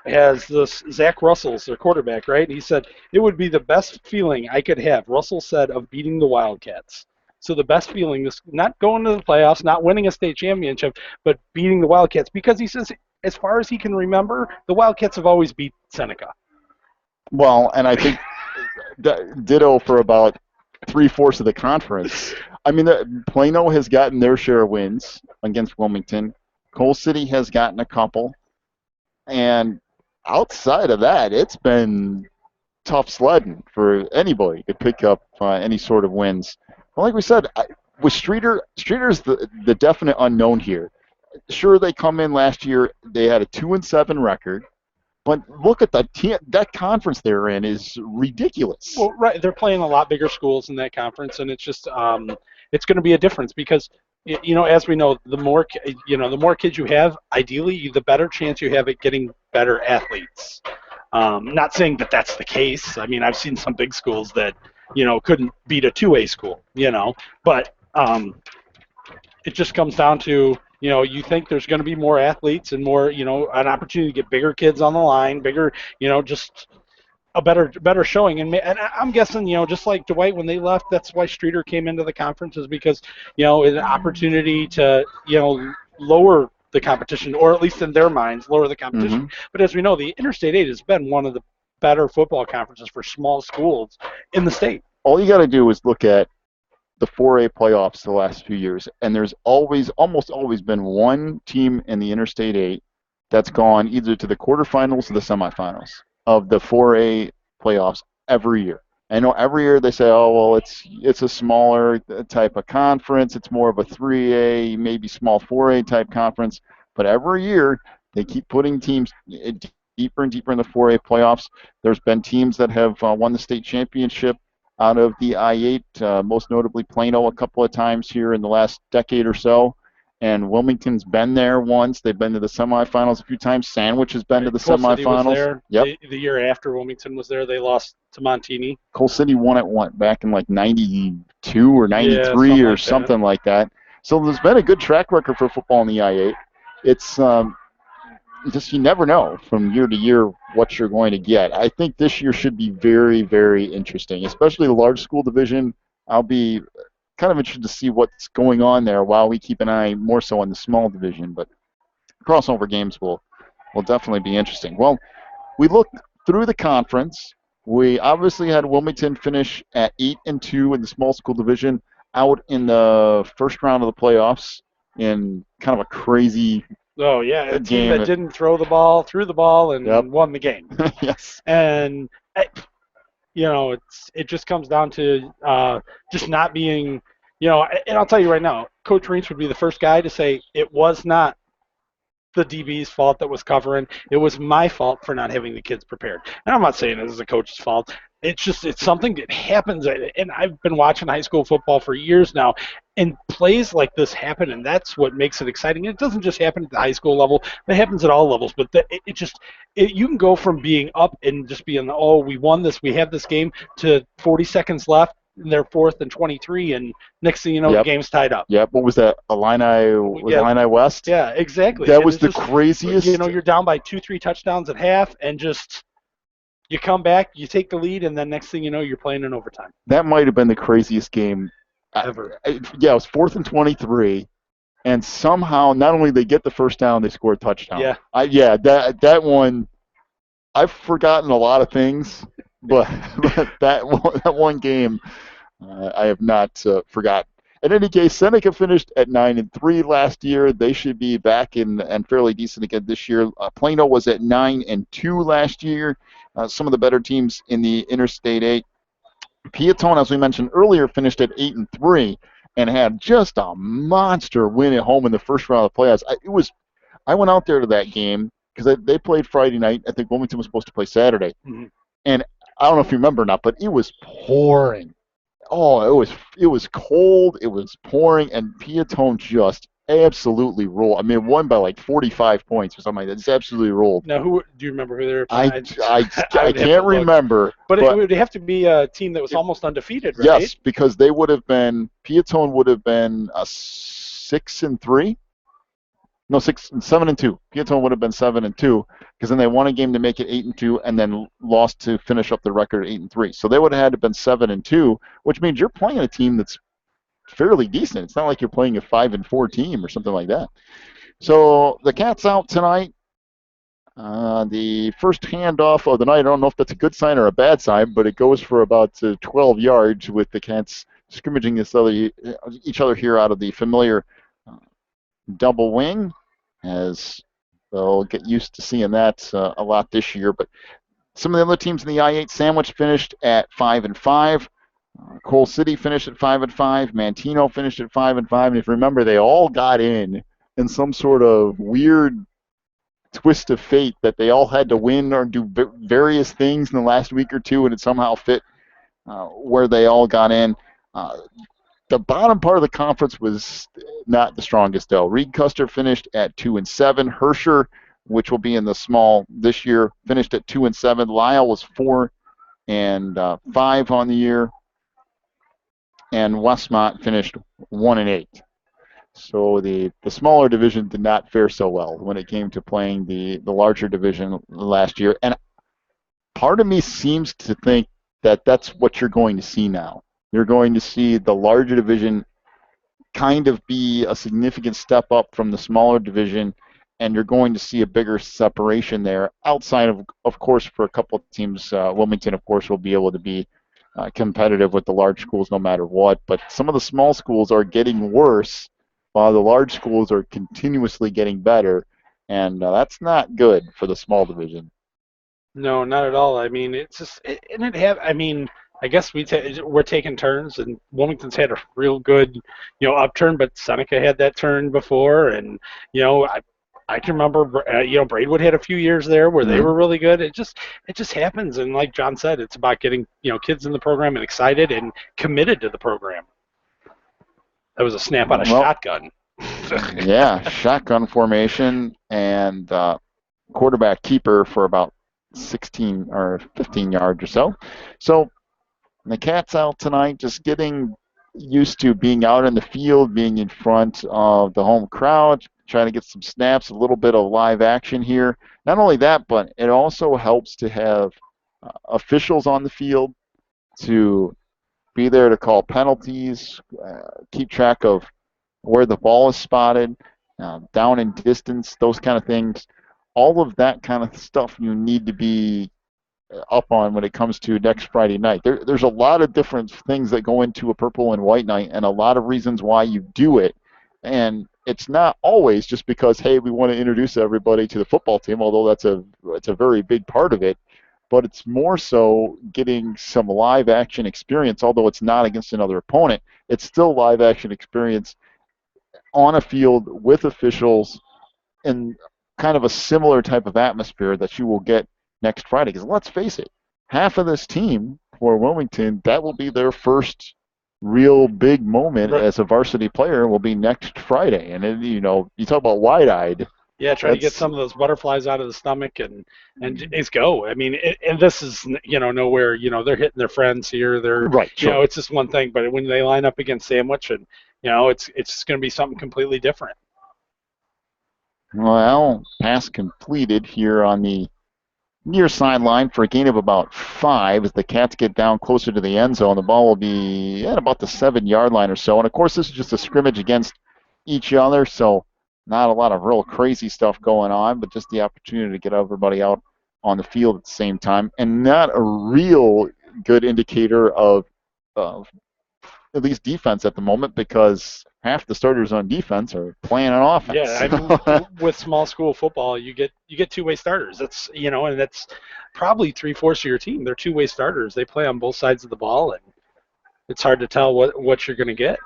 has this Zach Russell's their quarterback, right? He said it would be the best feeling I could have. Russell said of beating the Wildcats. So the best feeling is not going to the playoffs, not winning a state championship, but beating the Wildcats because he says as far as he can remember, the Wildcats have always beat Seneca. Well, and I think ditto for about 3/4 of the conference. I mean, Plano has gotten their share of wins against Wilmington. Coal City has gotten a couple. And outside of that, it's been tough sledding for anybody to pick up any sort of wins. Well, like we said, with Streeter's the definite unknown here. Sure, they come in last year, they had a 2-7 record. But look at that conference they're in is ridiculous. Well, right, they're playing a lot bigger schools in that conference, and it's just it's going to be a difference because as we know, the more kids you have, ideally, the better chance you have at getting better athletes. Not saying that that's the case. I mean, I've seen some big schools that couldn't beat a 2A school, but it just comes down to you think there's going to be more athletes and more, an opportunity to get bigger kids on the line, bigger, just a better showing. And I'm guessing, just like Dwight, when they left, that's why Streeter came into the conference is because, an opportunity to, lower the competition, or at least in their minds, lower the competition. Mm-hmm. But as we know, the Interstate 8 has been one of the better football conferences for small schools in the state. All you got to do is look at the 4A playoffs the last few years, and there's almost always been one team in the Interstate 8 that's gone either to the quarterfinals or the semifinals of the 4A playoffs every year. I know every year they say, oh, well, it's a smaller type of conference. It's more of a 3A, maybe small 4A type conference. But every year they keep putting teams deeper and deeper in the 4A playoffs. There's been teams that have won the state championship out of the I-8, most notably Plano a couple of times here in the last decade or so. And Wilmington's been there once. They've been to the semifinals a few times. Sandwich has been to the semifinals. City was there. Yep. The year after Wilmington was there, they lost to Montini. Coal City won it back in like 92 or 93 or something like that. So there's been a good track record for football in the I-8. It's just you never know from year to year what you're going to get. I think this year should be very, very interesting, especially the large school division. I'll be kind of interested to see what's going on there while we keep an eye more so on the small division. But crossover games will definitely be interesting. Well, we looked through the conference. We obviously had Wilmington finish at 8-2 in the small school division, out in the first round of the playoffs in kind of a crazy Oh, yeah, a team that didn't threw the ball, and won the game. Yes. And, it just comes down to just not being, and I'll tell you right now, Coach Reentz would be the first guy to say it was not the DB's fault that was covering. It was my fault for not having the kids prepared. And I'm not saying it was the coach's fault. It's something that happens, and I've been watching high school football for years now, and plays like this happen, and that's what makes it exciting. It doesn't just happen at the high school level; it happens at all levels. But you can go from being up and just being, oh, we won this, we have this game, to 40 seconds left, and they're 4th and 23, and next thing you know, the game's tied up. Yep. What was that? Illini West? Yeah, exactly. That was the craziest. You're down by 2-3 touchdowns at half, and just. You come back, you take the lead, and then next thing you know, you're playing in overtime. That might have been the craziest game ever. It was 4th and 23, and somehow not only they get the first down, they score a touchdown. Yeah. That one, I've forgotten a lot of things, but that one game, I have not forgotten. In any case, Seneca finished at 9-3 last year. They should be back and fairly decent again this year. Plano was at 9-2 last year. Some of the better teams in the Interstate 8. Peatone, as we mentioned earlier, finished at 8-3 and had just a monster win at home in the first round of the playoffs. I went out there to that game because they played Friday night. I think Wilmington was supposed to play Saturday. Mm-hmm. And I don't know if you remember or not, but it was pouring. Oh, it was cold, it was pouring, and Peatone just absolutely rolled. I mean, it won by like 45 points or something like that. It's absolutely rolled. Now, do you remember who they were playing? I can't remember. But it would have to be a team that was almost undefeated, right? Yes, because Peatone would have been 6-3. No, 7-2. Peatone would have been 7-2 because then they won a game to make it 8-2, and then lost to finish up the record 8-3. So they would have had to have been 7-2, which means you're playing a team that's fairly decent. It's not like you're playing a 5-4 team or something like that. So the Cats out tonight. The first handoff of the night, I don't know if that's a good sign or a bad sign, but it goes for about 12 yards with the Cats scrimmaging each other here out of the familiar double wing, as they'll get used to seeing that a lot this year. But some of the other teams in the I-8 sandwich finished at 5-5. Coal City finished at 5-5. Manteno finished at 5-5. And if you remember, they all got in some sort of weird twist of fate that they all had to win or do various things in the last week or two, and it somehow fit where they all got in. The bottom part of the conference was not the strongest, though. Reed Custer finished at 2-7. Herscher, which will be in the small this year, finished at 2-7. Lisle was 4-5 on the year, and Westmont finished 1-8. So the smaller division did not fare so well when it came to playing the larger division last year. And part of me seems to think that that's what you're going to see now. You're going to see the larger division kind of be a significant step up from the smaller division, and you're going to see a bigger separation there outside of course, for a couple of teams. Wilmington, of course, will be able to be competitive with the large schools no matter what. But some of the small schools are getting worse, while the large schools are continuously getting better, and that's not good for the small division. No, not at all. I mean, it's just, I mean, I guess we're taking turns, and Wilmington's had a real good, upturn, but Seneca had that turn before, and I can remember, Braidwood had a few years there where they were really good. It just happens, and like John said, it's about getting kids in the program and excited and committed to the program. That was a snap out of shotgun. Yeah, shotgun formation and quarterback keeper for about 16 or 15 yards or so. So the Cats out tonight, just getting used to being out in the field, being in front of the home crowd, trying to get some snaps, a little bit of live action here. Not only that, but it also helps to have officials on the field to be there to call penalties, keep track of where the ball is spotted, down in distance, those kind of things. All of that kind of stuff you need to be up on when it comes to next Friday night. There's a lot of different things that go into a purple and white night, and a lot of reasons why you do it. And it's not always just because, hey, we want to introduce everybody to the football team, although it's a very big part of it. But it's more so getting some live action experience, although it's not against another opponent. It's still live action experience on a field with officials in kind of a similar type of atmosphere that you will get next Friday. Because let's face it, half of this team for Wilmington, that will be their first real big moment as a varsity player will be next Friday. And, you talk about wide-eyed. Yeah, try to get some of those butterflies out of the stomach and just go. I mean, and this is nowhere. They're hitting their friends here. They're right. Sure. It's just one thing. But when they line up against Sandwich, and it's just going to be something completely different. Well, pass completed here on the near sideline for a gain of about 5 as the Cats get down closer to the end zone. The ball will be at about the 7-yard line or so. And, of course, this is just a scrimmage against each other, so not a lot of real crazy stuff going on, but just the opportunity to get everybody out on the field at the same time. And not a real good indicator of at least defense at the moment, because half the starters on defense are playing on offense. Yeah, I mean, with small school football, you get two-way starters. That's and that's probably 3/4 of your team. They're two-way starters. They play on both sides of the ball, and it's hard to tell what you're going to get.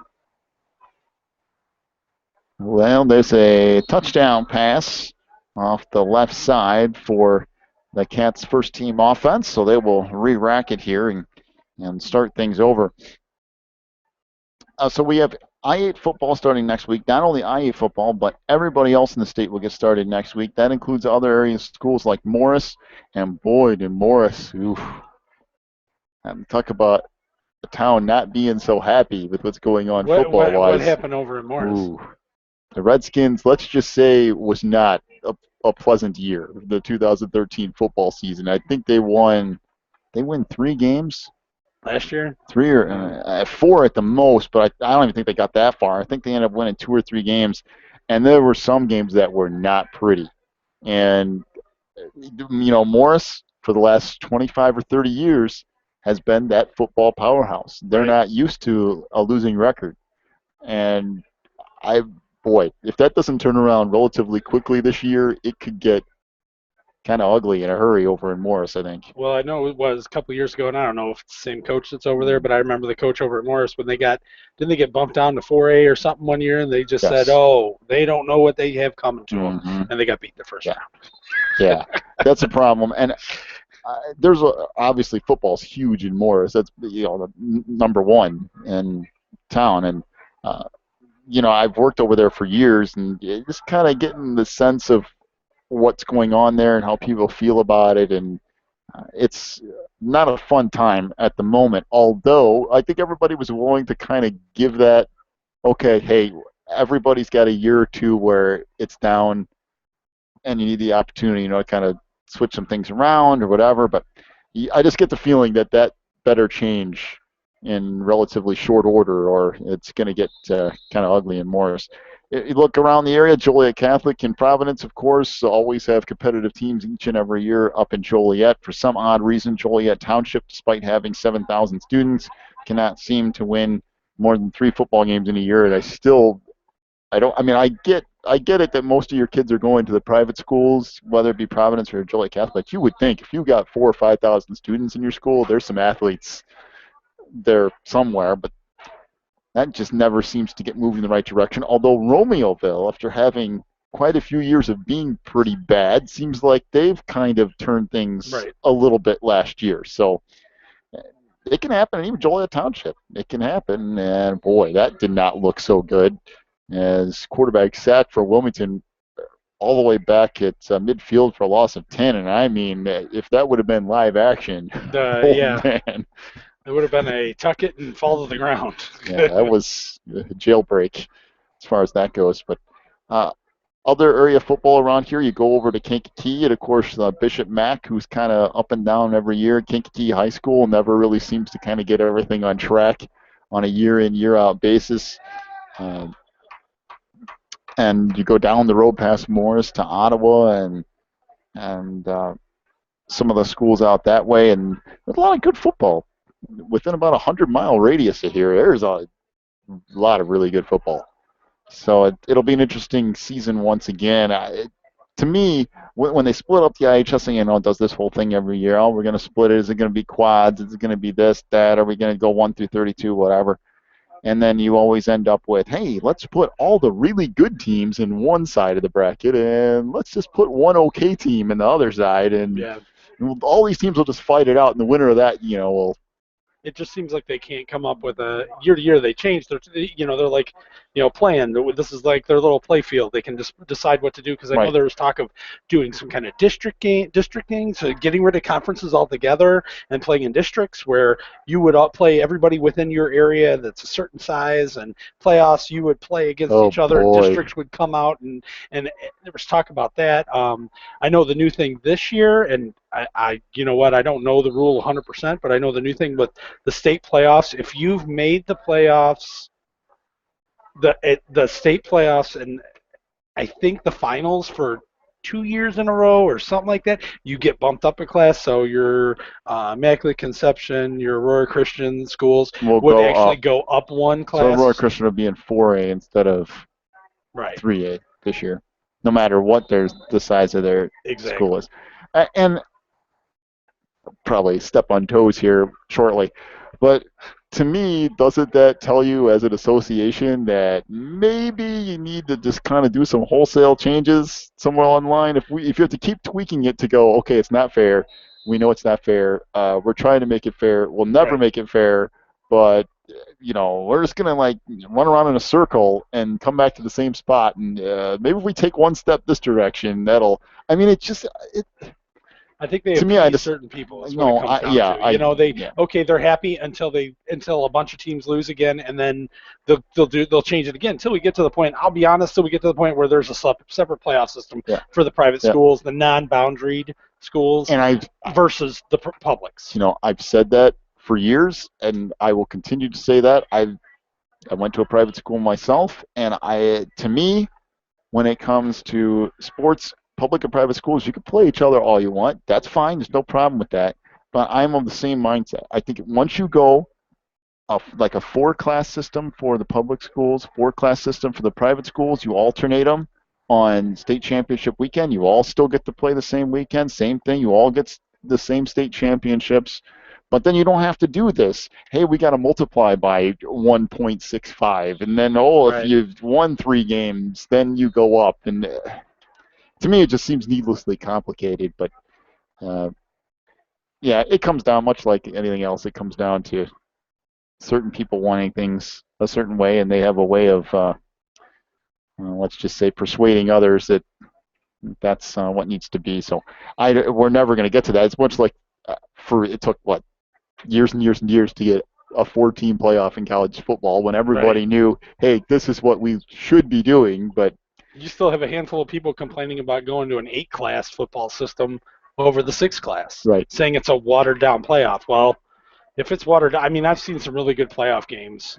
Well, there's a touchdown pass off the left side for the Cats' first team offense, so they will re-rack it here and start things over. So we have I-8 football starting next week. Not only I-8 football, but everybody else in the state will get started next week. That includes other areas, schools like Morris, and Boyd and Morris. Oof. Talk about the town not being so happy with what's going on football-wise. What happened over in Morris? Ooh. The Redskins, let's just say, was not a pleasant year, the 2013 football season. I think they win 3 games, last year. 4 at the most, but I don't even think they got that far. I think they ended up winning 2 or 3 games, and there were some games that were not pretty. And Morris for the last 25 or 30 years has been that football powerhouse. They're Right. not used to a losing record, and I boy, if that doesn't turn around relatively quickly this year, it could get kind of ugly in a hurry over in Morris, I think. Well, I know it was a couple years ago, and I don't know if it's the same coach that's over there, but I remember the coach over at Morris when didn't they get bumped down to 4A or something one year, and they just said, Yes. oh, they don't know what they have coming to them, Mm-hmm. and they got beat the first Yeah. round. Yeah, that's a problem. And obviously football's huge in Morris. That's the number one in town, and uh, I've worked over there for years, and just kind of getting the sense of what's going on there and how people feel about it, and it's not a fun time at the moment. Although I think everybody was willing to kind of give that, okay, hey, everybody's got a year or two where it's down, and you need the opportunity, to kind of switch some things around or whatever. But I just get the feeling that better change in relatively short order, or it's going to get kind of ugly in Morris. You look around the area, Joliet Catholic and Providence, of course, always have competitive teams each and every year up in Joliet. For some odd reason, Joliet Township, despite having 7,000 students, cannot seem to win more than 3 football games in a year. And I get it that most of your kids are going to the private schools, whether it be Providence or Joliet Catholic. You would think if you got 4 or 5,000 students in your school, there's some athletes there somewhere, but that just never seems to get moving in the right direction. Although Romeoville, after having quite a few years of being pretty bad, seems like they've kind of turned things Right. a little bit last year. So it can happen, and even Joliet Township, it can happen. And boy, that did not look so good. As quarterback sack for Wilmington all the way back at midfield for a loss of 10. And I mean, if that would have been live action, Yeah, man. it would have been a tuck it and fall to the ground. Yeah, that was a jailbreak as far as that goes. But other area football around here, you go over to Kankakee, and of course Bishop Mack, who's kind of up and down every year. Kankakee High School never really seems to kind of get everything on track on a year-in, year-out basis. And you go down the road past Morris to Ottawa and some of the schools out that way, and there's a lot of good football within about 100-mile radius of here. There's a lot of really good football. So it'll be an interesting season once again. To me, when they split up the IHS, does this whole thing every year. Oh, we're going to split it. Is it going to be quads? Is it going to be this, that? Are we going to go 1 through 32, whatever? And then you always end up with, hey, let's put all the really good teams in one side of the bracket, and let's just put one okay team in the other side, and Yeah. all these teams will just fight it out, and the winner of that, will. It just seems like they can't come up with a year to year. They change. They're like, playing. This is like their little play field. They can just decide what to do because I know Right. there was talk of doing some kind of districting, so getting rid of conferences altogether and playing in districts where you would all play everybody within your area that's a certain size, and playoffs you would play against each other. Boy. Districts would come out, and there was talk about that. I know the new thing this year, and I don't know the rule 100%, but I know the new thing with the state playoffs. If you've made the playoffs, the state playoffs, and I think the finals for 2 years in a row or something like that, you get bumped up a class. So your Immaculate Conception, your Aurora Christian schools would actually go up one class. So Aurora Christian will be in 4A instead of right. 3A this year, no matter what the size of their school is. And probably step on toes here shortly, but to me, doesn't that tell you as an association that maybe you need to just kind of do some wholesale changes somewhere online? If you have to keep tweaking it to go, okay, it's not fair. We know it's not fair. We're trying to make it fair. We'll never make it fair, but we're just gonna run around in a circle and come back to the same spot. And maybe if we take one step this direction, that'll. I mean, I think they To me, I appease just certain people. Is what it no, comes down to. yeah, They're happy until a bunch of teams lose again, and then they'll change it again until we get to the point. I'll be honest, till we get to the point where there's a separate playoff system yeah, for the private yeah. schools, the non-boundaried schools And versus the publics. I've said that for years, and I will continue to say that. I went to a private school myself, and to me, when it comes to sports, public and private schools, you can play each other all you want. That's fine. There's no problem with that. But I'm of the same mindset. I think once you go like a 4-class system for the public schools, 4-class system for the private schools, you alternate them on state championship weekend. You all still get to play the same weekend. Same thing. You all get the same state championships. But then you don't have to do this. Hey, we got to multiply by 1.65. And then, if you've won 3 games, then you go up. And to me, it just seems needlessly complicated. But, yeah, it comes down, much like anything else, it comes down to certain people wanting things a certain way, and they have a way of, let's just say, persuading others that that's what needs to be. So we're never going to get to that. It's much like it took, years and years and years to get a 4-team playoff in college football when everybody knew, hey, this is what we should be doing. But you still have a handful of people complaining about going to an 8-class football system over the 6-class, saying it's a watered-down playoff. Well, if it's watered down, I mean, I've seen some really good playoff games.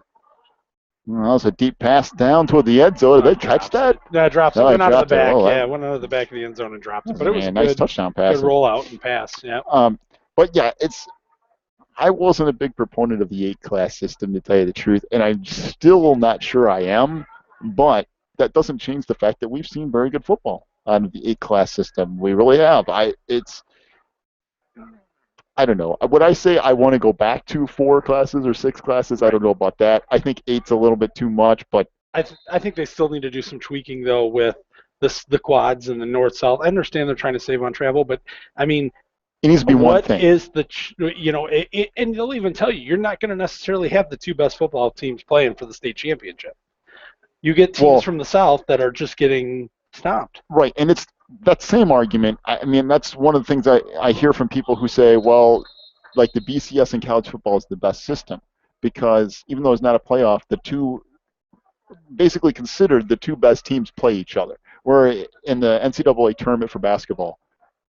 Well, that was a deep pass down toward the end zone. Did they catch that? No, it dropped. It went out of the back. Went out of the back of the end zone and dropped it. But it was a nice touchdown pass. Good rollout and pass. Yeah. But yeah, I wasn't a big proponent of the 8-class system, to tell you the truth, and I'm still not sure I am. But that doesn't change the fact that we've seen very good football out of the 8-class system. We really have. I don't know. Would I say I want to go back to 4 classes or 6 classes? I don't know about that. I think 8's a little bit too much, but I think they still need to do some tweaking though with the quads and the north-south. I understand they're trying to save on travel, but I mean, it needs to be one thing. What is and they'll even tell you, you're not going to necessarily have the 2 best football teams playing for the state championship. You get teams from the South that are just getting stomped. Right, and it's that same argument. I mean, that's one of the things I hear from people who say, well, like the BCS in college football is the best system because even though it's not a playoff, the 2 basically considered the 2 best teams play each other. Where in the NCAA tournament for basketball,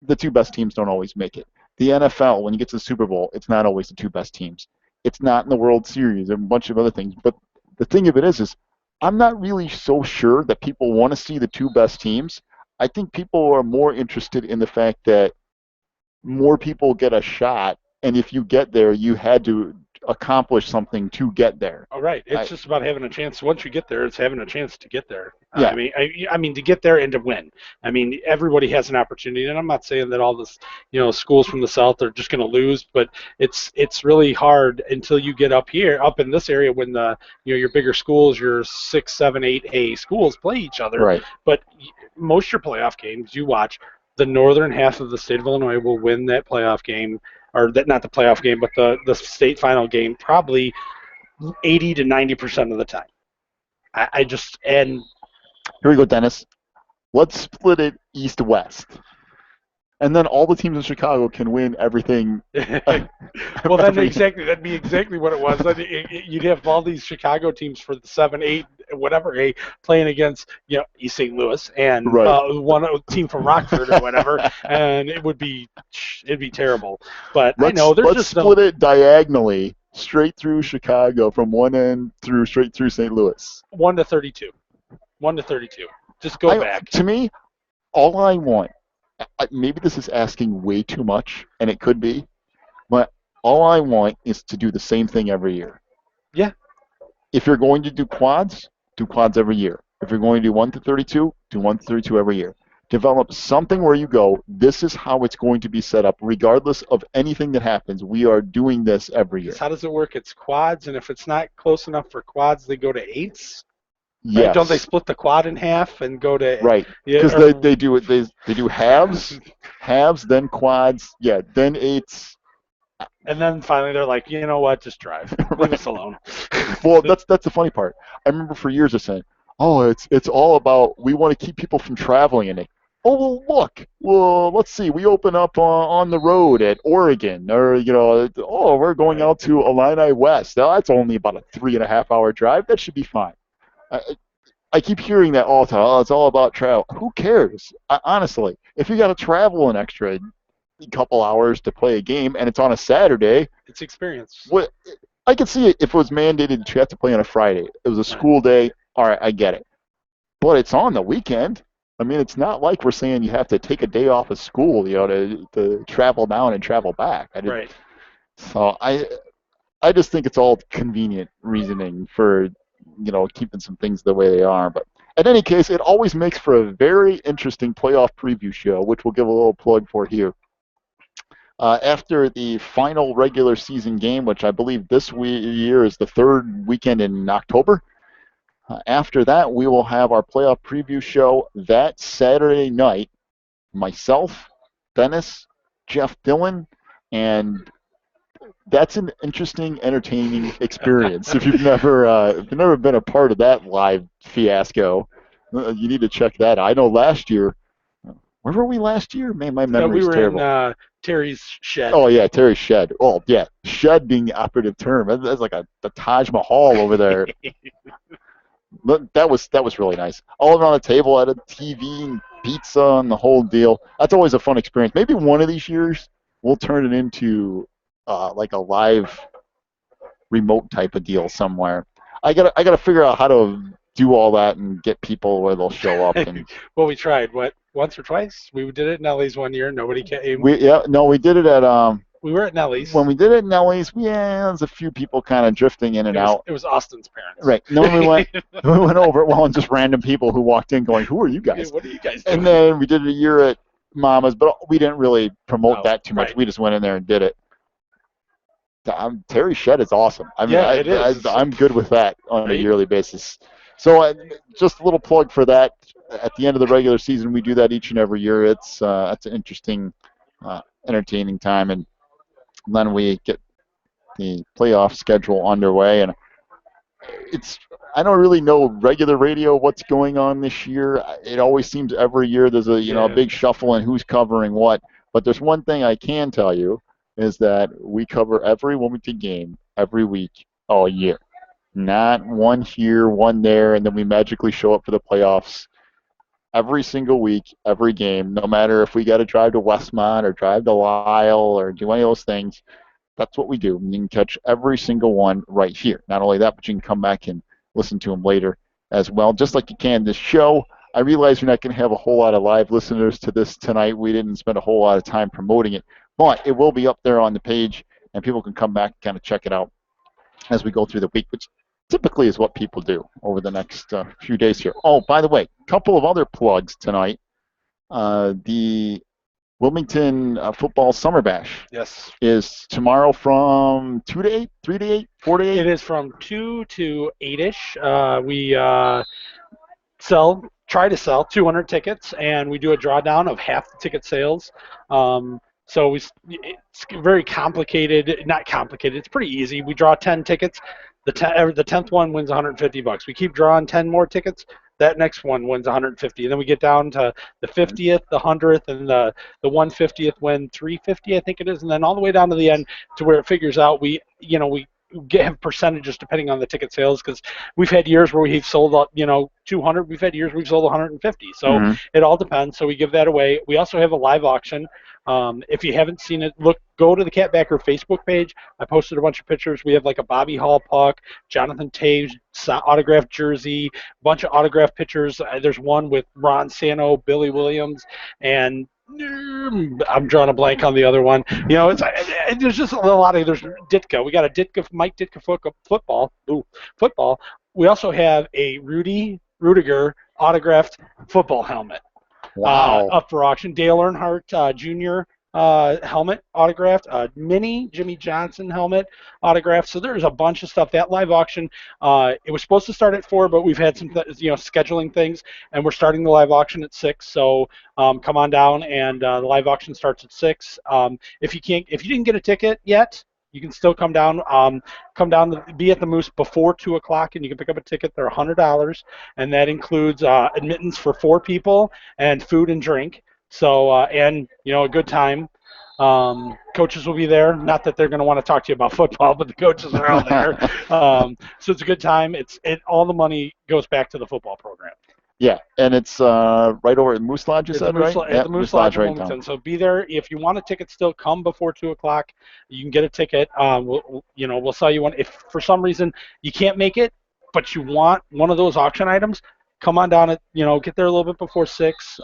the 2 best teams don't always make it. The NFL, when you get to the Super Bowl, it's not always the 2 best teams. It's not in the World Series and a bunch of other things. But the thing of it is I'm not really so sure that people want to see the 2 best teams. I think people are more interested in the fact that more people get a shot, and if you get there, you had to accomplish something to get there. All right. It's just about having a chance. Once you get there, it's having a chance to get there. Yeah. I mean, to get there and to win. I mean, everybody has an opportunity, and I'm not saying that all this, schools from the South are just going to lose, but it's really hard until you get up in this area when your bigger schools, your 6, 7, 8A schools play each other. Right. But most of your playoff games, you watch, the northern half of the state of Illinois will win that playoff game. Or not the playoff game, but the state final game, probably 80 to 90% of the time. And here we go, Dennis. Let's split it east-west. And then all the teams in Chicago can win everything. Well, that'd be exactly what it was. You'd have all these Chicago teams for the 7, 8, whatever, playing against East St. Louis and one team from Rockford or whatever, and it'd be terrible. But let's split it diagonally straight through Chicago from one end straight through St. Louis. 1 to 32. 1 to 32. Just go back. To me, all I want. Maybe this is asking way too much, and it could be, but all I want is to do the same thing every year. Yeah. If you're going to do quads every year. If you're going to do 1 to 32, do 1 to 32 every year. Develop something where you go, this is how it's going to be set up, regardless of anything that happens. We are doing this every year. How does it work? It's quads, and if it's not close enough for quads, they go to 8s? Yes. Right? Don't they split the quad in half and go to because they do it. They do halves, then quads, then 8s, and then finally they're like, you know what, just drive, leave us alone. Well, that's the funny part. I remember for years they're saying, oh, it's all about we want to keep people from traveling in it. oh, well, look, well, let's see, we open up on the road at Oregon, or, oh, we're going out to Illini West. Now, that's only about a 3.5 hour drive. That should be fine. I, I keep hearing that all the time. Oh, it's all about travel. Who cares? Honestly, if you got to travel an extra couple hours to play a game and it's on a Saturday, It's experience. what I could see it if it was mandated that you have to play on a Friday. It was a school day. All right, I get it. But it's on the weekend. I mean, it's not like we're saying you have to take a day off of school, to travel down and travel back. Right. So I just think it's all convenient reasoning for, keeping some things the way they are. But in any case, it always makes for a very interesting playoff preview show, which we'll give a little plug for here. After the final regular season game, which I believe this year is the third weekend in October, after that, we will have our playoff preview show that Saturday night. Myself, Dennis, Jeff Dillon, and that's an interesting, entertaining experience. If you've never been a part of that live fiasco, you need to check that out. I know last year, where were we last year? Man, my memory's terrible. We were in Terry's shed. Oh yeah, Terry's shed. Oh yeah, shed being the operative term. That's like the Taj Mahal over there. But that was really nice. All around the table had a TV and pizza and the whole deal. That's always a fun experience. Maybe one of these years we'll turn it into like a live remote type of deal somewhere. I gotta figure out how to do all that and get people where they'll show up. And well, we tried once or twice. We did it at Nellie's one year. Nobody came. We did it at We were at Nellie's. When we did it at Nellie's, there's a few people kind of drifting in and out. It was Austin's parents. Right. No, we went over it and just random people who walked in going, "Who are you guys?" What are you guys doing? And then we did it a year at Mama's, but we didn't really promote that too much. Right. We just went in there and did it. Terry Shed is awesome. I mean, it is. I'm good with that on a yearly basis. So just a little plug for that. At the end of the regular season, we do that each and every year. It's an interesting, entertaining time, and then we get the playoff schedule underway. And I don't really know regular radio what's going on this year. It always seems every year there's a big shuffle in who's covering what. But there's one thing I can tell you is that we cover every Wilmington game every week all year. Not one here, one there, and then we magically show up for the playoffs every single week, every game, no matter if we got to drive to Westmont or drive to Lisle or do any of those things. That's what we do. You can catch every single one right here. Not only that, but you can come back and listen to them later as well, just like you can this show. I realize we're not going to have a whole lot of live listeners to this tonight. We didn't spend a whole lot of time promoting it, but it will be up there on the page, and people can come back and kind of check it out as we go through the week, which typically is what people do over the next few days here. Oh, by the way, a couple of other plugs tonight. The Wilmington Football Summer Bash is tomorrow from 2 to 8, 3 to 8, 4 to 8? It is from 2 to 8-ish. We try to sell 200 tickets, and we do a drawdown of half the ticket sales. So it's very complicated. Not complicated. It's pretty easy. We draw 10 tickets. The 10th one wins $150. We keep drawing 10 more tickets. That next one wins 150, and then we get down to the 50th, the 100th, and the 150th win $350, I think it is, and then all the way down to the end to where it figures out we have percentages depending on the ticket sales, because we've had years where we've sold 200. We've had years we've sold 150. So It all depends. So we give that away. We also have a live auction. If you haven't seen it, go to the Catbacker Facebook page. I posted a bunch of pictures. We have like a Bobby Hall puck, Jonathan Taves autographed jersey, a bunch of autographed pictures. There's one with Ron Sano, Billy Williams, and I'm drawing a blank on the other one. There's just a lot of. There's Ditka. We got a Mike Ditka football. We also have a Rudiger autographed football helmet. Wow. Up for auction. Dale Earnhardt Jr. Helmet autographed. Mini Jimmy Johnson helmet autographed. So there's a bunch of stuff. That live auction, it was supposed to start at 4, but we've had some scheduling things, and we're starting the live auction at 6. So come on down, and the live auction starts at 6. If you didn't get a ticket yet, You can still come down. Be at the Moose before 2 o'clock, and you can pick up a ticket. They're $100, and that includes admittance for 4 people and food and drink. So and a good time. Coaches will be there. Not that they're going to want to talk to you about football, but the coaches are out there. So it's a good time. All the money goes back to the football program. Yeah, and it's right over at Moose Lodge, you said, right? At the Moose Lodge in Wilmington. So be there. If you want a ticket still, come before 2 o'clock. You can get a ticket. We'll sell you one. If for some reason you can't make it, but you want one of those auction items, come on down get there a little bit before 6.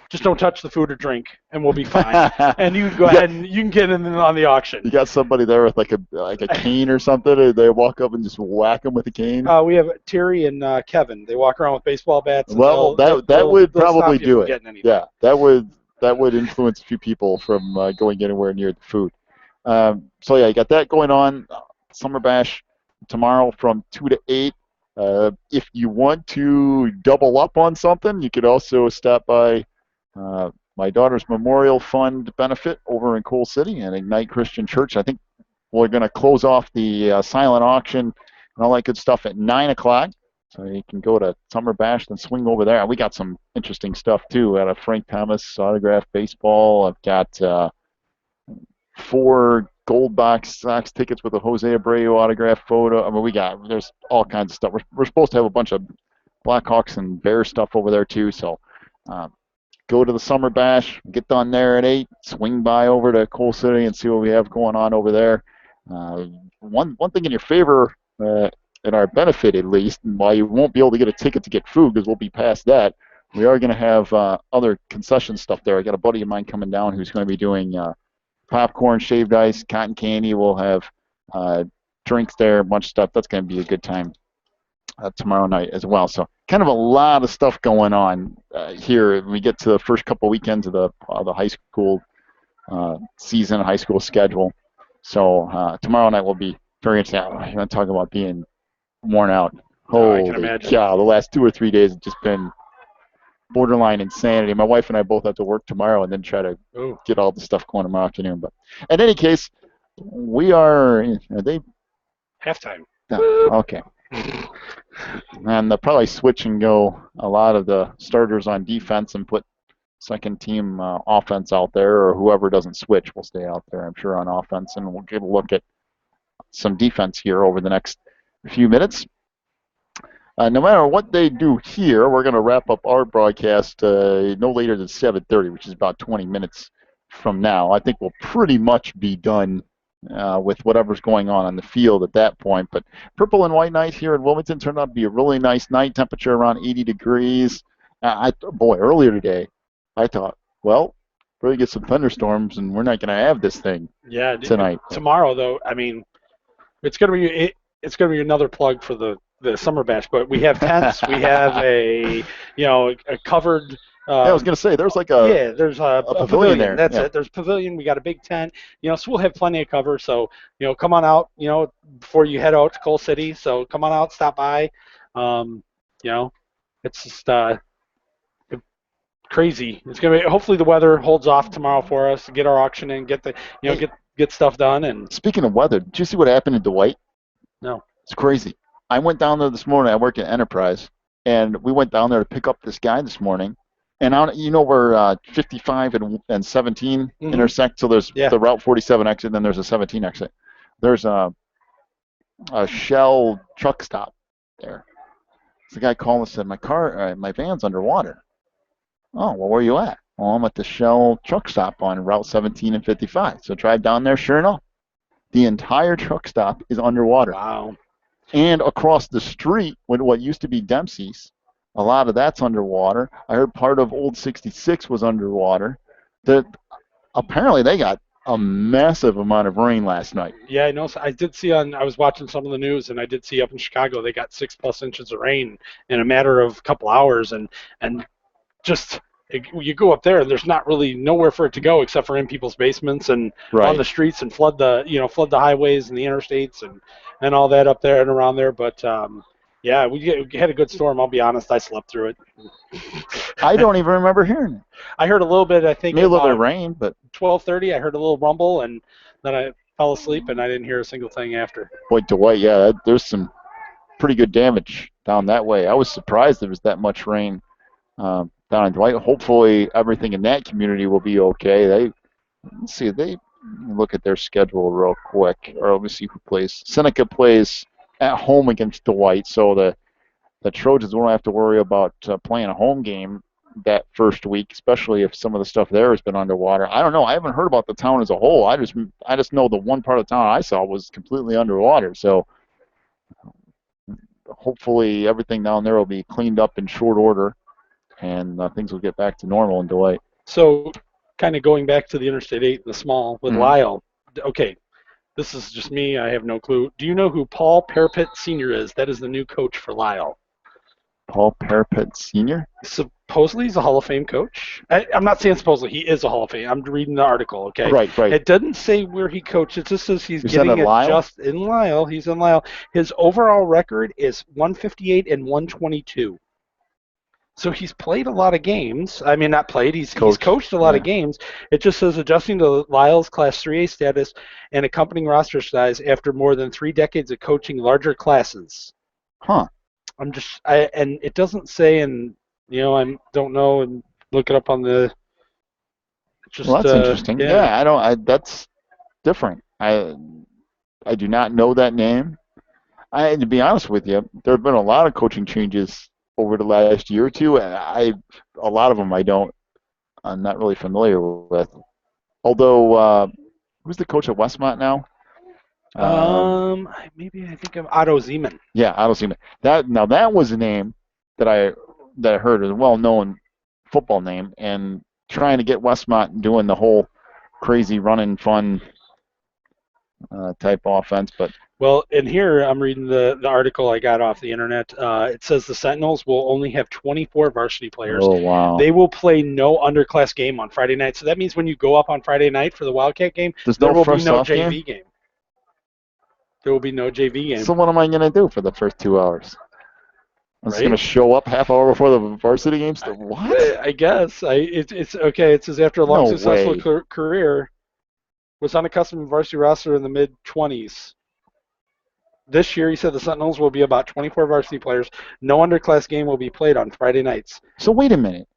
Just don't touch the food or drink, and we'll be fine. And you can go ahead and you can get in on the auction. You got somebody there with like a cane or something, or they walk up and just whack them with a cane? We have Terry and Kevin. They walk around with baseball bats. Well, that would probably do it. Yeah, that would influence a few people from going anywhere near the food. So yeah, you got that going on. Summer Bash tomorrow from 2 to 8. If you want to double up on something, you could also stop by my daughter's Memorial Fund benefit over in Coal City and Ignite Christian Church. I think we're going to close off the silent auction and all that good stuff at 9 o'clock. So you can go to Summer Bash and swing over there. We got some interesting stuff, too, out of Frank Thomas autographed baseball. I've got 4 Gold Box Sox tickets with a Jose Abreu autograph photo. I mean, there's all kinds of stuff. We're supposed to have a bunch of Blackhawks and Bears stuff over there too. So go to the Summer Bash, get done there at 8, swing by over to Coal City and see what we have going on over there. One thing in your favor, in our benefit at least, and while you won't be able to get a ticket to get food because we'll be past that, we are going to have other concession stuff there. I got a buddy of mine coming down who's going to be doing popcorn, shaved ice, cotton candy. We'll have drinks there, a bunch of stuff. That's going to be a good time tomorrow night as well. So kind of a lot of stuff going on here when we get to the first couple weekends of the high school season, high school schedule. So tomorrow night will be very interesting. I'm going to talk about being worn out. Holy cow, the last 2 or 3 days have just been borderline insanity. My wife and I both have to work tomorrow and then try to get all the stuff going tomorrow afternoon. But in any case, we are they halftime. Okay. And they'll probably switch and go a lot of the starters on defense and put second team offense out there, or whoever doesn't switch will stay out there, I'm sure, on offense. And we'll get a look at some defense here over the next few minutes. No matter what they do here, we're going to wrap up our broadcast no later than 7:30, which is about 20 minutes from now. I think we'll pretty much be done with whatever's going on the field at that point. But purple and white night here in Wilmington turned out to be a really nice night, temperature around 80 degrees. Earlier today, I thought, well, we're going to get some thunderstorms, and we're not going to have this thing tonight. Tomorrow, though, I mean, it's going to be another plug for the Summer Bash, but we have tents. We have a covered. I was going to say there's like there's a pavilion there. That's it. There's a pavilion. We got a big tent. So we'll have plenty of cover. So come on out. Before you head out to Coal City. So come on out, stop by. It's just crazy. It's gonna be. Hopefully the weather holds off tomorrow for us to get our auction in, get the get stuff done. And speaking of weather, did you see what happened in Dwight? No. It's crazy. I went down there this morning. I work at Enterprise, and we went down there to pick up this guy this morning. And where 55 and 17 intersect, so there's the Route 47 exit, and then there's a 17 exit. There's a Shell truck stop there. So the guy called and said, my van's underwater. Oh, well, where are you at? Well, I'm at the Shell truck stop on Route 17 and 55. So drive down there, sure enough. The entire truck stop is underwater. Wow. And across the street, what used to be Dempsey's, a lot of that's underwater. I heard part of Old 66 was underwater. Apparently they got a massive amount of rain last night. Yeah, I know. I did see I was watching some of the news, and I did see up in Chicago they got 6+ inches of rain in a matter of a couple hours, and just you go up there and there's not really nowhere for it to go except for in people's basements and on the streets, and flood the highways and the interstates and all that up there and around there. But we had a good storm. I'll be honest, I slept through it. I don't even remember hearing it. I heard a little bit. I think maybe a little bit of rain, but 12:30 I heard a little rumble, and then fell asleep, and I didn't hear a single thing after. Boy, Dwight, yeah, there's some pretty good damage down that way. I was surprised there was that much rain down in Dwight. Hopefully, everything in that community will be okay. Let's see, they look at their schedule real quick, or let me see who plays. Seneca plays at home against Dwight, so the Trojans won't have to worry about playing a home game that first week, especially if some of the stuff there has been underwater. I don't know. I haven't heard about the town as a whole. I just know the one part of town I saw was completely underwater. So hopefully everything down there will be cleaned up in short order, and things will get back to normal in Dwight. So, kind of going back to the Interstate 8 and the small with Lyle. Okay, this is just me. I have no clue. Do you know who Paul Parapet Sr. is? That is the new coach for Lyle. Paul Parapet Sr.? Supposedly he's a Hall of Fame coach. I'm not saying supposedly. He is a Hall of Fame. I'm reading the article, okay? Right. It doesn't say where he coached. It just says he's getting it Lyle? just in Lyle. He's in Lyle. His overall record is 158 and 122. So he's played a lot of games. I mean, not played. He's coached a lot of games. It just says adjusting to Lyle's Class 3A status and accompanying roster size after more than 3 decades of coaching larger classes. Huh. And it doesn't say, and I don't know, and look it up on the. Well, that's interesting. Yeah, that's different. I do not know that name. To be honest with you, there have been a lot of coaching changes over the last year or two, and a lot of them I'm not really familiar with. Although, who's the coach at Westmont now? Maybe I think of Otto Zeman. Yeah, Otto Zeman. That was a name that I heard, a well-known football name, and trying to get Westmont doing the whole crazy running fun type offense, but. Well, in here, I'm reading the article I got off the internet. It says the Sentinels will only have 24 varsity players. Oh, wow. They will play no underclass game on Friday night. So that means when you go up on Friday night for the Wildcat game, there will be no JV game. There will be no JV game. So what am I going to do for the first 2 hours? I'm just going to show up half hour before the varsity game? What? I guess. It's okay. It says after a long, successful career, was unaccustomed to varsity roster in the mid-20s. This year, he said the Sentinels will be about 24 varsity players. No underclass game will be played on Friday nights. So wait a minute.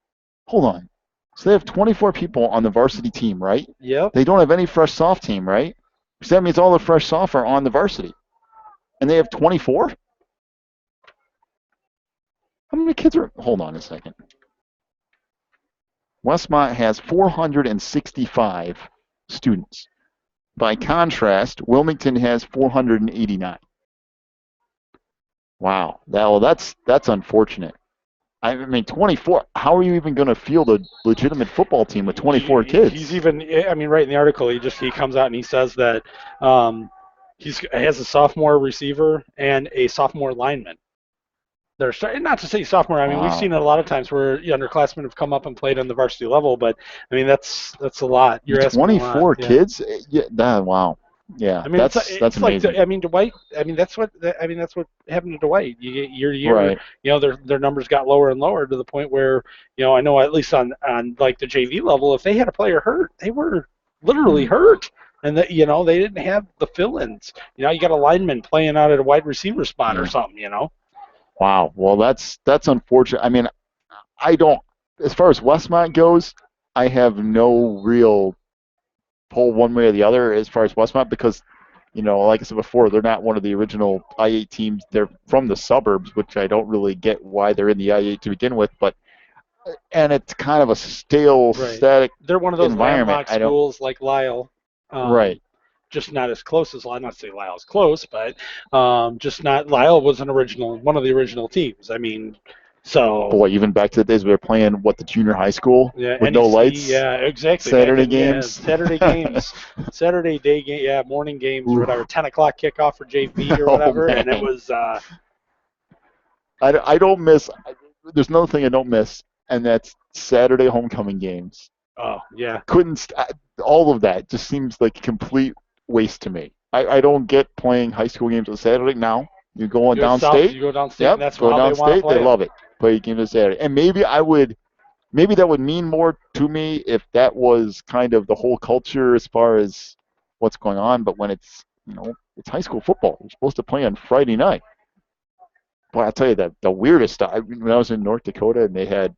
Hold on. So they have 24 people on the varsity team, right? Yep. They don't have any fresh soft team, right? So that means all the fresh soft are on the varsity. And they have 24? How many kids are... Hold on a second. Westmont has 465 students. By contrast, Wilmington has 489. Wow, that's unfortunate. I mean, 24. How are you even going to field a legitimate football team with 24 kids? He's even. I mean, right in the article, he comes out and he says that he has a sophomore receiver and a sophomore lineman. They're starting, not to say sophomore. I mean, We've seen it a lot of times where underclassmen have come up and played on the varsity level, but I mean that's a lot. You're asking 24 kids. Yeah. Wow. Yeah, I mean, that's amazing. Like, Dwight. I mean, that's what happened to Dwight. You get year to year. Right. Their numbers got lower and lower to the point where I know at least on like the JV level, if they had a player hurt, they were literally hurt, and that they didn't have the fill-ins. You got a lineman playing out at a wide receiver spot or something. Wow. Well, that's unfortunate. I mean, I don't. As far as Westmont goes, I have no real pull one way or the other as far as Westmont because, like I said before, they're not one of the original I-8 teams. They're from the suburbs, which I don't really get why they're in the I-8 to begin with. And it's kind of a stale, static. They're one of those landlocked schools like Lyle. Right. Just not as close as Lyle. Not to say Lyle's close, but just not. Lyle was one of the original teams. I mean. So boy, even back to the days we were playing the junior high school with NEC, no lights. Yeah, exactly. Saturday games. Saturday games. Saturday day game. Yeah, morning games or whatever. 10:00 kickoff for JV or whatever, and it was. I don't miss. There's another thing I don't miss, and that's Saturday homecoming games. Oh yeah. All of that just seems like a complete waste to me. I don't get playing high school games on Saturday now. You go on downstate. You go downstate. Yep, And that's go how downstate. they want to play. They love it. Play games on Saturday, and maybe that would mean more to me if that was kind of the whole culture as far as what's going on. But when it's it's high school football, you're supposed to play on Friday night. Boy, I'll tell you that the weirdest stuff. When I was in North Dakota and they had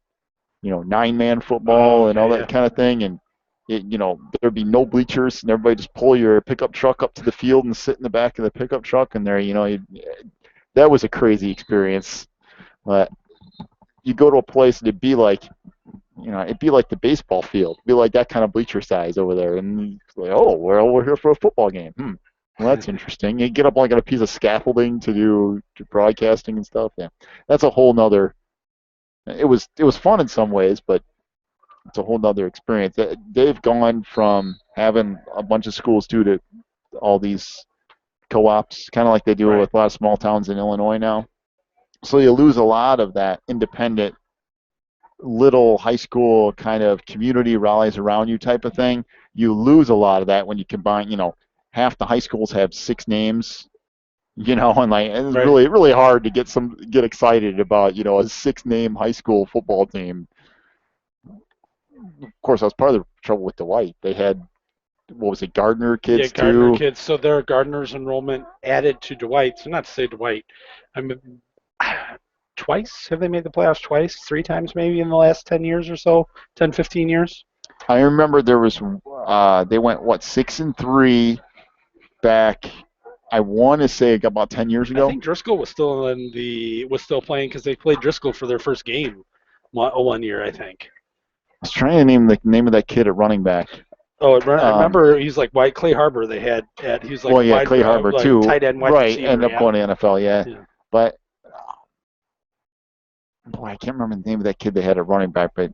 9-man football and all that kind of thing, and there'd be no bleachers and everybody just pull your pickup truck up to the field and sit in the back of the pickup truck, and there that was a crazy experience. But you go to a place and it'd be like the baseball field. It'd be like that kind of bleacher size over there. And it's like, oh, we're here for a football game. Well, that's interesting. You get up like on a piece of scaffolding to do broadcasting and stuff. Yeah, that's a whole nother. It was fun in some ways, but it's a whole nother experience. They've gone from having a bunch of schools to all these co-ops, kind of like they do with a lot of small towns in Illinois now. So you lose a lot of that independent little high school kind of community rallies around you type of thing. You lose a lot of that when you combine, half the high schools have 6 names, and it's really hard to get excited about, a 6-name high school football team. Of course, that was part of the trouble with Dwight. They had, what was it, Gardner kids too? Yeah, Gardner kids. So there are Gardner's enrollment added to Dwight. So not to say Dwight. Twice? Have they made the playoffs twice? 3 times maybe in the last 10 years or so? 10, 15 years? I remember there was, they went, 6-3 back, I want to say about 10 years ago. I think Driscoll was still playing because they played Driscoll for their first game one year, I think. I was trying to name the name of that kid at running back. Oh, I remember he's like White Clay Harbor. They had he's like Clay Harbor too, tight end, wide receiver, ended up going to NFL, yeah. But boy, I can't remember the name of that kid they had at running back. But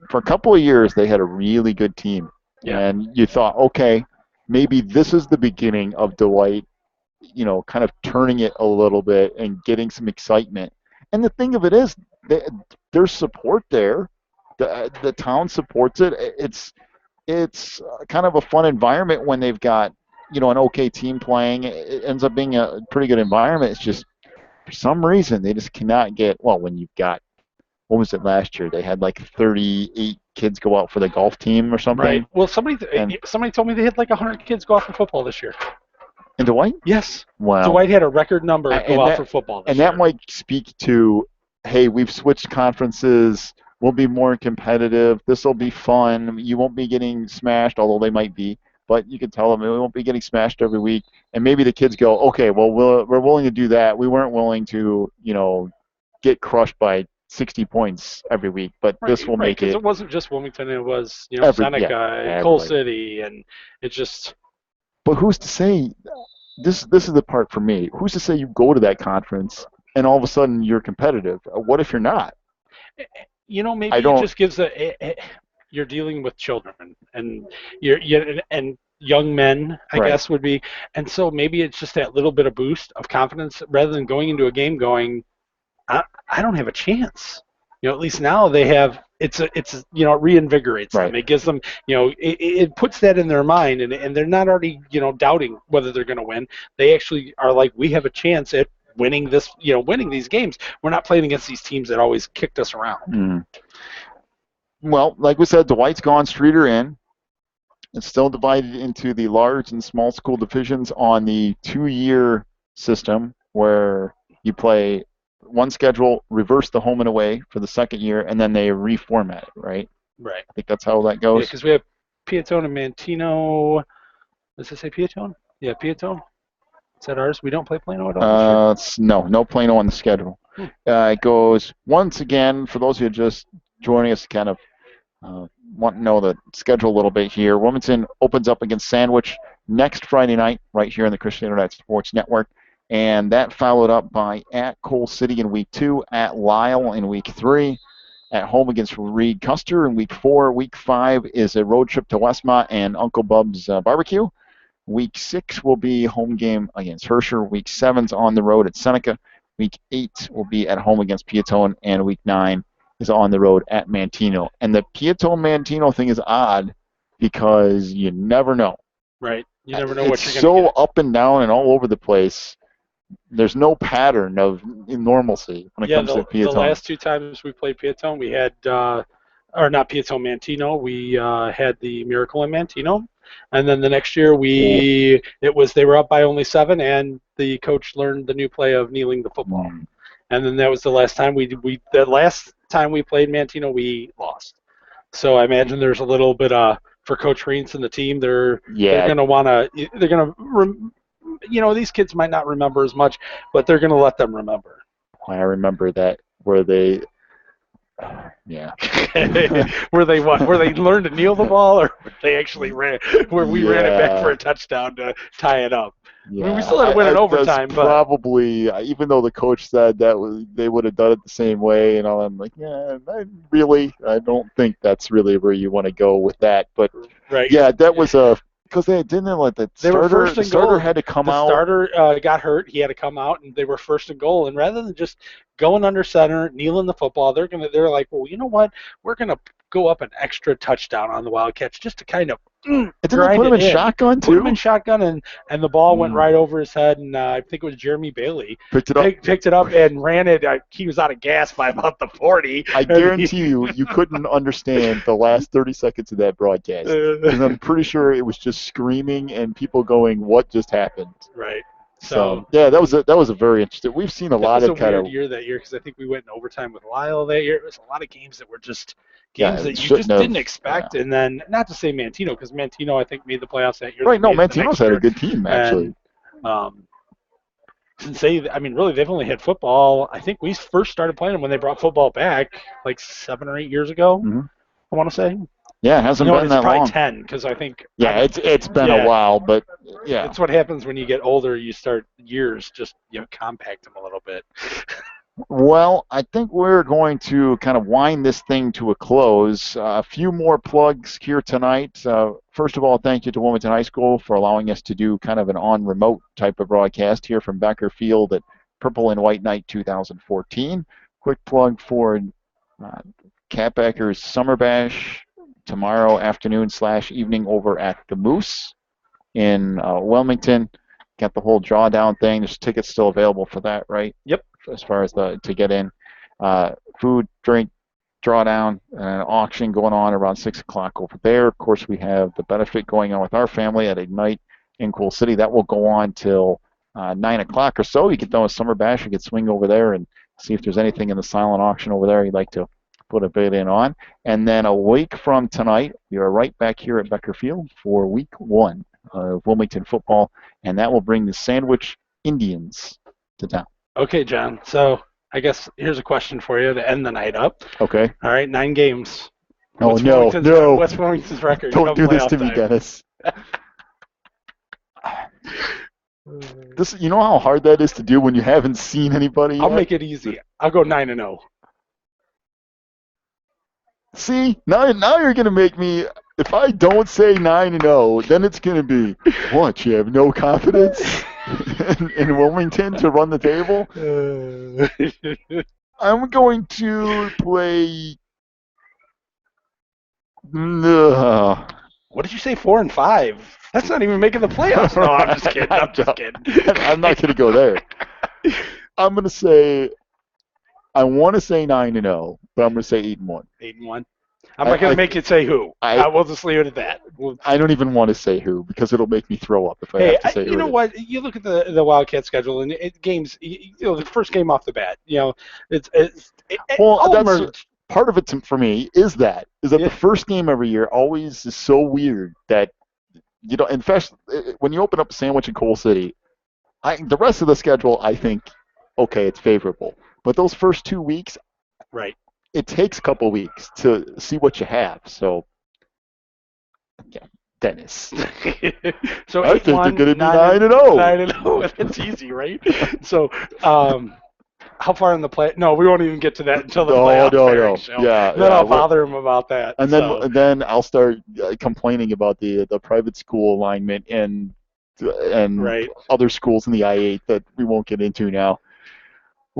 for a couple of years, they had a really good team, and you thought, okay, maybe this is the beginning of Dwight, kind of turning it a little bit and getting some excitement. And the thing of it is, there's support there. The town supports it. It's kind of a fun environment when they've got, an okay team playing. It ends up being a pretty good environment. It's just, for some reason, they just cannot get, when you've got, what was it last year? They had like 38 kids go out for the golf team or something. Right. Well, somebody told me they had like 100 kids go out for football this year. In Dwight? Yes. Wow. Dwight had a record number go out for football this year. And that might speak to, hey, we've switched conferences. We'll be more competitive. This will be fun. You won't be getting smashed, although they might be. But you can tell them we won't be getting smashed every week. And maybe the kids go, okay, well, we're willing to do that. We weren't willing to, get crushed by 60 points every week. But this will make it. Because it wasn't just Wilmington. It was, Seneca, Coal City, and it just. But who's to say? This is the part for me. Who's to say you go to that conference and all of a sudden you're competitive? What if you're not? Maybe it just gives you're dealing with children and and young men, I guess would be, and so maybe it's just that little bit of boost of confidence rather than going into a game going, I don't have a chance. At least now they have. It reinvigorates them. It gives them, it puts that in their mind, and they're not already, doubting whether they're going to win. They actually are like, we have a chance at winning this, winning these games. We're not playing against these teams that always kicked us around. Well, like we said, Dwight's gone, Streeter in. It's still divided into the large and small school divisions on the 2-year system where you play one schedule, reverse the home and away for the second year, and then they reformat it, right? Right. I think that's how that goes. Yeah, because we have Piatone and Mantino. Does it say Piatone? Yeah, Piatone. Is that ours? We don't play Plano at all this year? No Plano on the schedule. It goes, once again, for those who are just joining us, kind of want to know the schedule a little bit here. Wilmington opens up against Sandwich next Friday night right here on the Christian Internet Sports Network. And that followed up by at Coal City in week 2, at Lisle in week 3, at home against Reed Custer in week 4. Week 5 is a road trip to Westmont and Uncle Bub's Barbecue. Week 6 will be home game against Herscher. Week 7's on the road at Seneca. Week 8 will be at home against Piatone, and week 9 is on the road at Mantino. And the Piatone-Mantino thing is odd because you never know. Right. You never know what you're going to get. It's so up and down and all over the place. There's no pattern of normalcy when it comes to Piatone. The last 2 times we played Piatone, we had, or not Piatone, Mantino, we had the Miracle in Mantino. And then the next year they were up by only 7, and the coach learned the new play of kneeling the football. And then that was the last time we played Manteno, we lost. So I imagine there's a little bit for Coach Reins and the team. They're going to want to these kids might not remember as much, but they're going to let them remember. I remember that where they where they learned to kneel the ball, or they actually ran it back for a touchdown to tie it up. Yeah. I mean, we still had to win in overtime, but probably, even though the coach said they would have done it the same way, and all, I'm like, I don't think that's really where you want to go with that. But right. Yeah, that was because they didn't let the starter had to come out. The starter got hurt. He had to come out, and they were first and goal. And rather than just going under center, kneeling the football, they're like, well, you know what? We're gonna go up an extra touchdown on the Wildcats just to kind of didn't they put him in shotgun too? Put him in shotgun, and the ball went right over his head, and I think it was Jeremy Bailey picked it up and ran it. He was out of gas by about the 40. I guarantee you couldn't understand the last 30 seconds of that broadcast, because I'm pretty sure it was just screaming and people going, "What just happened?" Right. So yeah, that was a very interesting. We've seen a lot of kind of year that year, because I think we went in overtime with Lyle that year. It was a lot of games that were just games that you just didn't expect. And then, not to say Manteno, because Manteno I think made the playoffs that year. Right. No, Manteno's had a good team actually. And, since they've only had football. I think we first started playing them when they brought football back, like 7 or 8 years ago. Mm-hmm. I want to say. Yeah, it hasn't been that long. It's probably 10, because I think. Yeah, it's been a while, but yeah. It's what happens when you get older. You start years just compact them a little bit. Well, I think we're going to kind of wind this thing to a close. A few more plugs here tonight. First of all, thank you to Wilmington High School for allowing us to do kind of an on-remote type of broadcast here from Becker Field at Purple and White Night 2014. Quick plug for Catbackers Summer Bash tomorrow afternoon/evening over at the Moose in Wilmington. Got the whole drawdown thing. There's tickets still available for that, right? Yep. As far as to get in. Food, drink, drawdown, and an auction going on around 6 o'clock over there. Of course, we have the benefit going on with our family at Ignite in Cool City. That will go on till 9 o'clock or so. You get done with Summer Bash, you can swing over there and see if there's anything in the silent auction over there you'd like to put a bid in on. And then a week from tonight, we are right back here at Becker Field for week 1 of Wilmington football, and that will bring the Sandwich Indians to town. Okay, John. So I guess here's a question for you to end the night up. Okay. All right, 9 games. No. What's Wilmington's record? Don't do this to me, Dennis. You know how hard that is to do when you haven't seen anybody yet? I'll make it easy. I'll go 9-0. See, now you're going to make me, if I don't say 9-0, then it's going to be, what, you have no confidence in Wilmington to run the table? I'm going to play... What did you say, 4-5? That's not even making the playoffs. No, I'm just kidding. I'm just kidding. I'm not going to go there. I'm going to say... I want to say 9-0, but I'm going to say 8-1. 8-1. I'm not going to make you say who. I will just leave it at that. I don't even want to say who because it'll make me throw up if I have to say who. You know what? You look at the Wildcat schedule and games. The first game off the bat. That's part of it for me. Is that the first game every year always is so weird that in fact when you open up a Sandwich in Coal City, the rest of the schedule I think it's favorable. But those first 2 weeks, right? It takes a couple weeks to see what you have. So, yeah, Dennis. So I think they're going to be 9-0. 9-0. It's easy, right? So, how far in the play? No, we won't even get to that until the playoff. No. Show. Yeah. Then I'll bother him about that. And then I'll start complaining about the private school alignment and right. other schools in the I-8 that we won't get into now.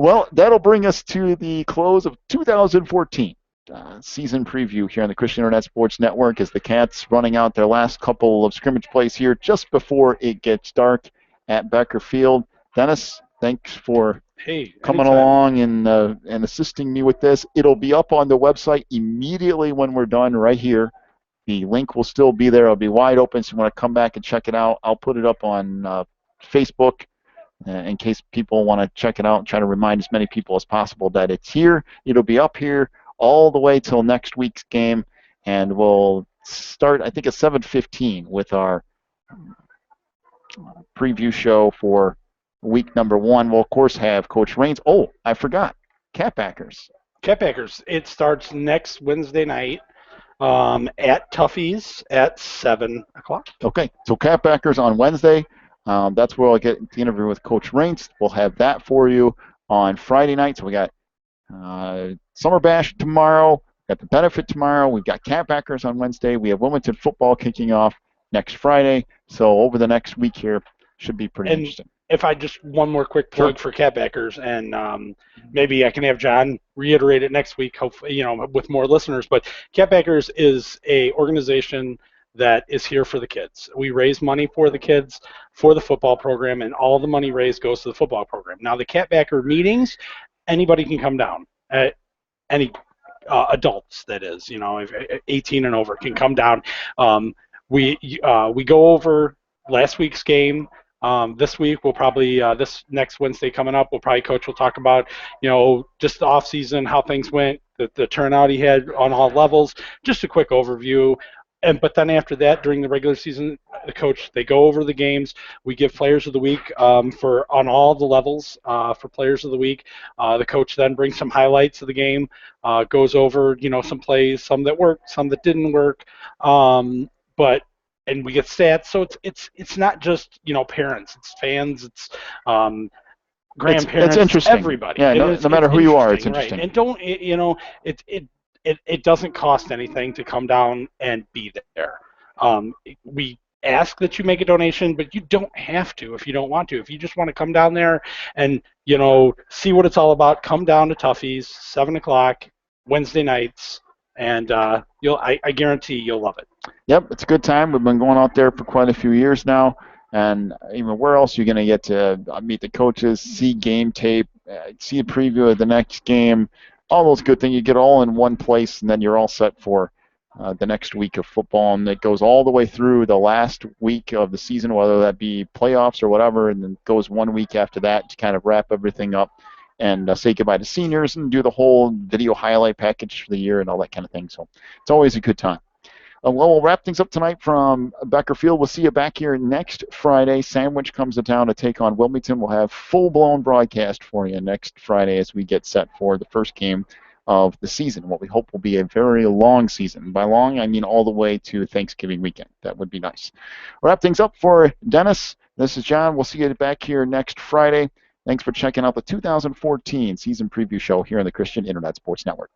Well, that'll bring us to the close of 2014 season preview here on the Christian Internet Sports Network as the Cats running out their last couple of scrimmage plays here just before it gets dark at Becker Field. Dennis, thanks for coming along and assisting me with this. It'll be up on the website immediately when we're done right here The link will still be there. It'll be wide open, so you want to come back and check it out. I'll put it up on Facebook in case people want to check it out and try to remind as many people as possible that it's here. It'll be up here all the way till next week's game, and we'll start, I think, at 7:15 with our preview show for week number 1. We'll, of course, have Coach Raines. Oh, I forgot. Catbackers. Catbackers. It starts next Wednesday night at Tuffy's at 7 o'clock. Okay, so Catbackers on Wednesday. That's where I'll get the interview with Coach Raines. We'll have that for you on Friday night. So we got Summer Bash tomorrow. Got the benefit tomorrow. We've got Catbackers on Wednesday. We have Wilmington football kicking off next Friday. So over the next week here, should be pretty interesting. If I just one more quick plug for Catbackers, and maybe I can have John reiterate it next week, hopefully, with more listeners. But Catbackers is a organization that is here for the kids. We raise money for the kids for the football program, and all the money raised goes to the football program. Now, the Catbacker meetings, anybody can come down. Any adults, that is, 18 and over can come down. We go over last week's game. This week we'll probably this next Wednesday coming up, Coach will talk about just the off season, how things went, the turnout he had on all levels, just a quick overview. But then after that, during the regular season, they go over the games. We give Players of the Week on all the levels for Players of the Week. The coach then brings some highlights of the game, goes over some plays, some that worked, some that didn't work. And we get stats. So it's not just parents, it's fans, it's grandparents, it's interesting. Everybody. Yeah, no matter who you are, it's interesting. Right? And don't it doesn't cost anything to come down and be there. We ask that you make a donation, but you don't have to if you don't want to. If you just want to come down there and see what it's all about, come down to Tuffy's 7 o'clock Wednesday nights, and I guarantee you'll love it. Yep, it's a good time. We've been going out there for quite a few years now, and where else are you going to get to meet the coaches, see game tape, see a preview of the next game? All those good things, you get all in one place, and then you're all set for the next week of football, and it goes all the way through the last week of the season, whether that be playoffs or whatever, and then goes 1 week after that to kind of wrap everything up and say goodbye to seniors and do the whole video highlight package for the year and all that kind of thing. So it's always a good time. Well, we'll wrap things up tonight from Becker Field. We'll see you back here next Friday. Sandwich comes to town to take on Wilmington. We'll have full-blown broadcast for you next Friday as we get set for the first game of the season, what we hope will be a very long season. By long, I mean all the way to Thanksgiving weekend. That would be nice. We'll wrap things up for Dennis. This is John. We'll see you back here next Friday. Thanks for checking out the 2014 season preview show here on the Christian Internet Sports Network.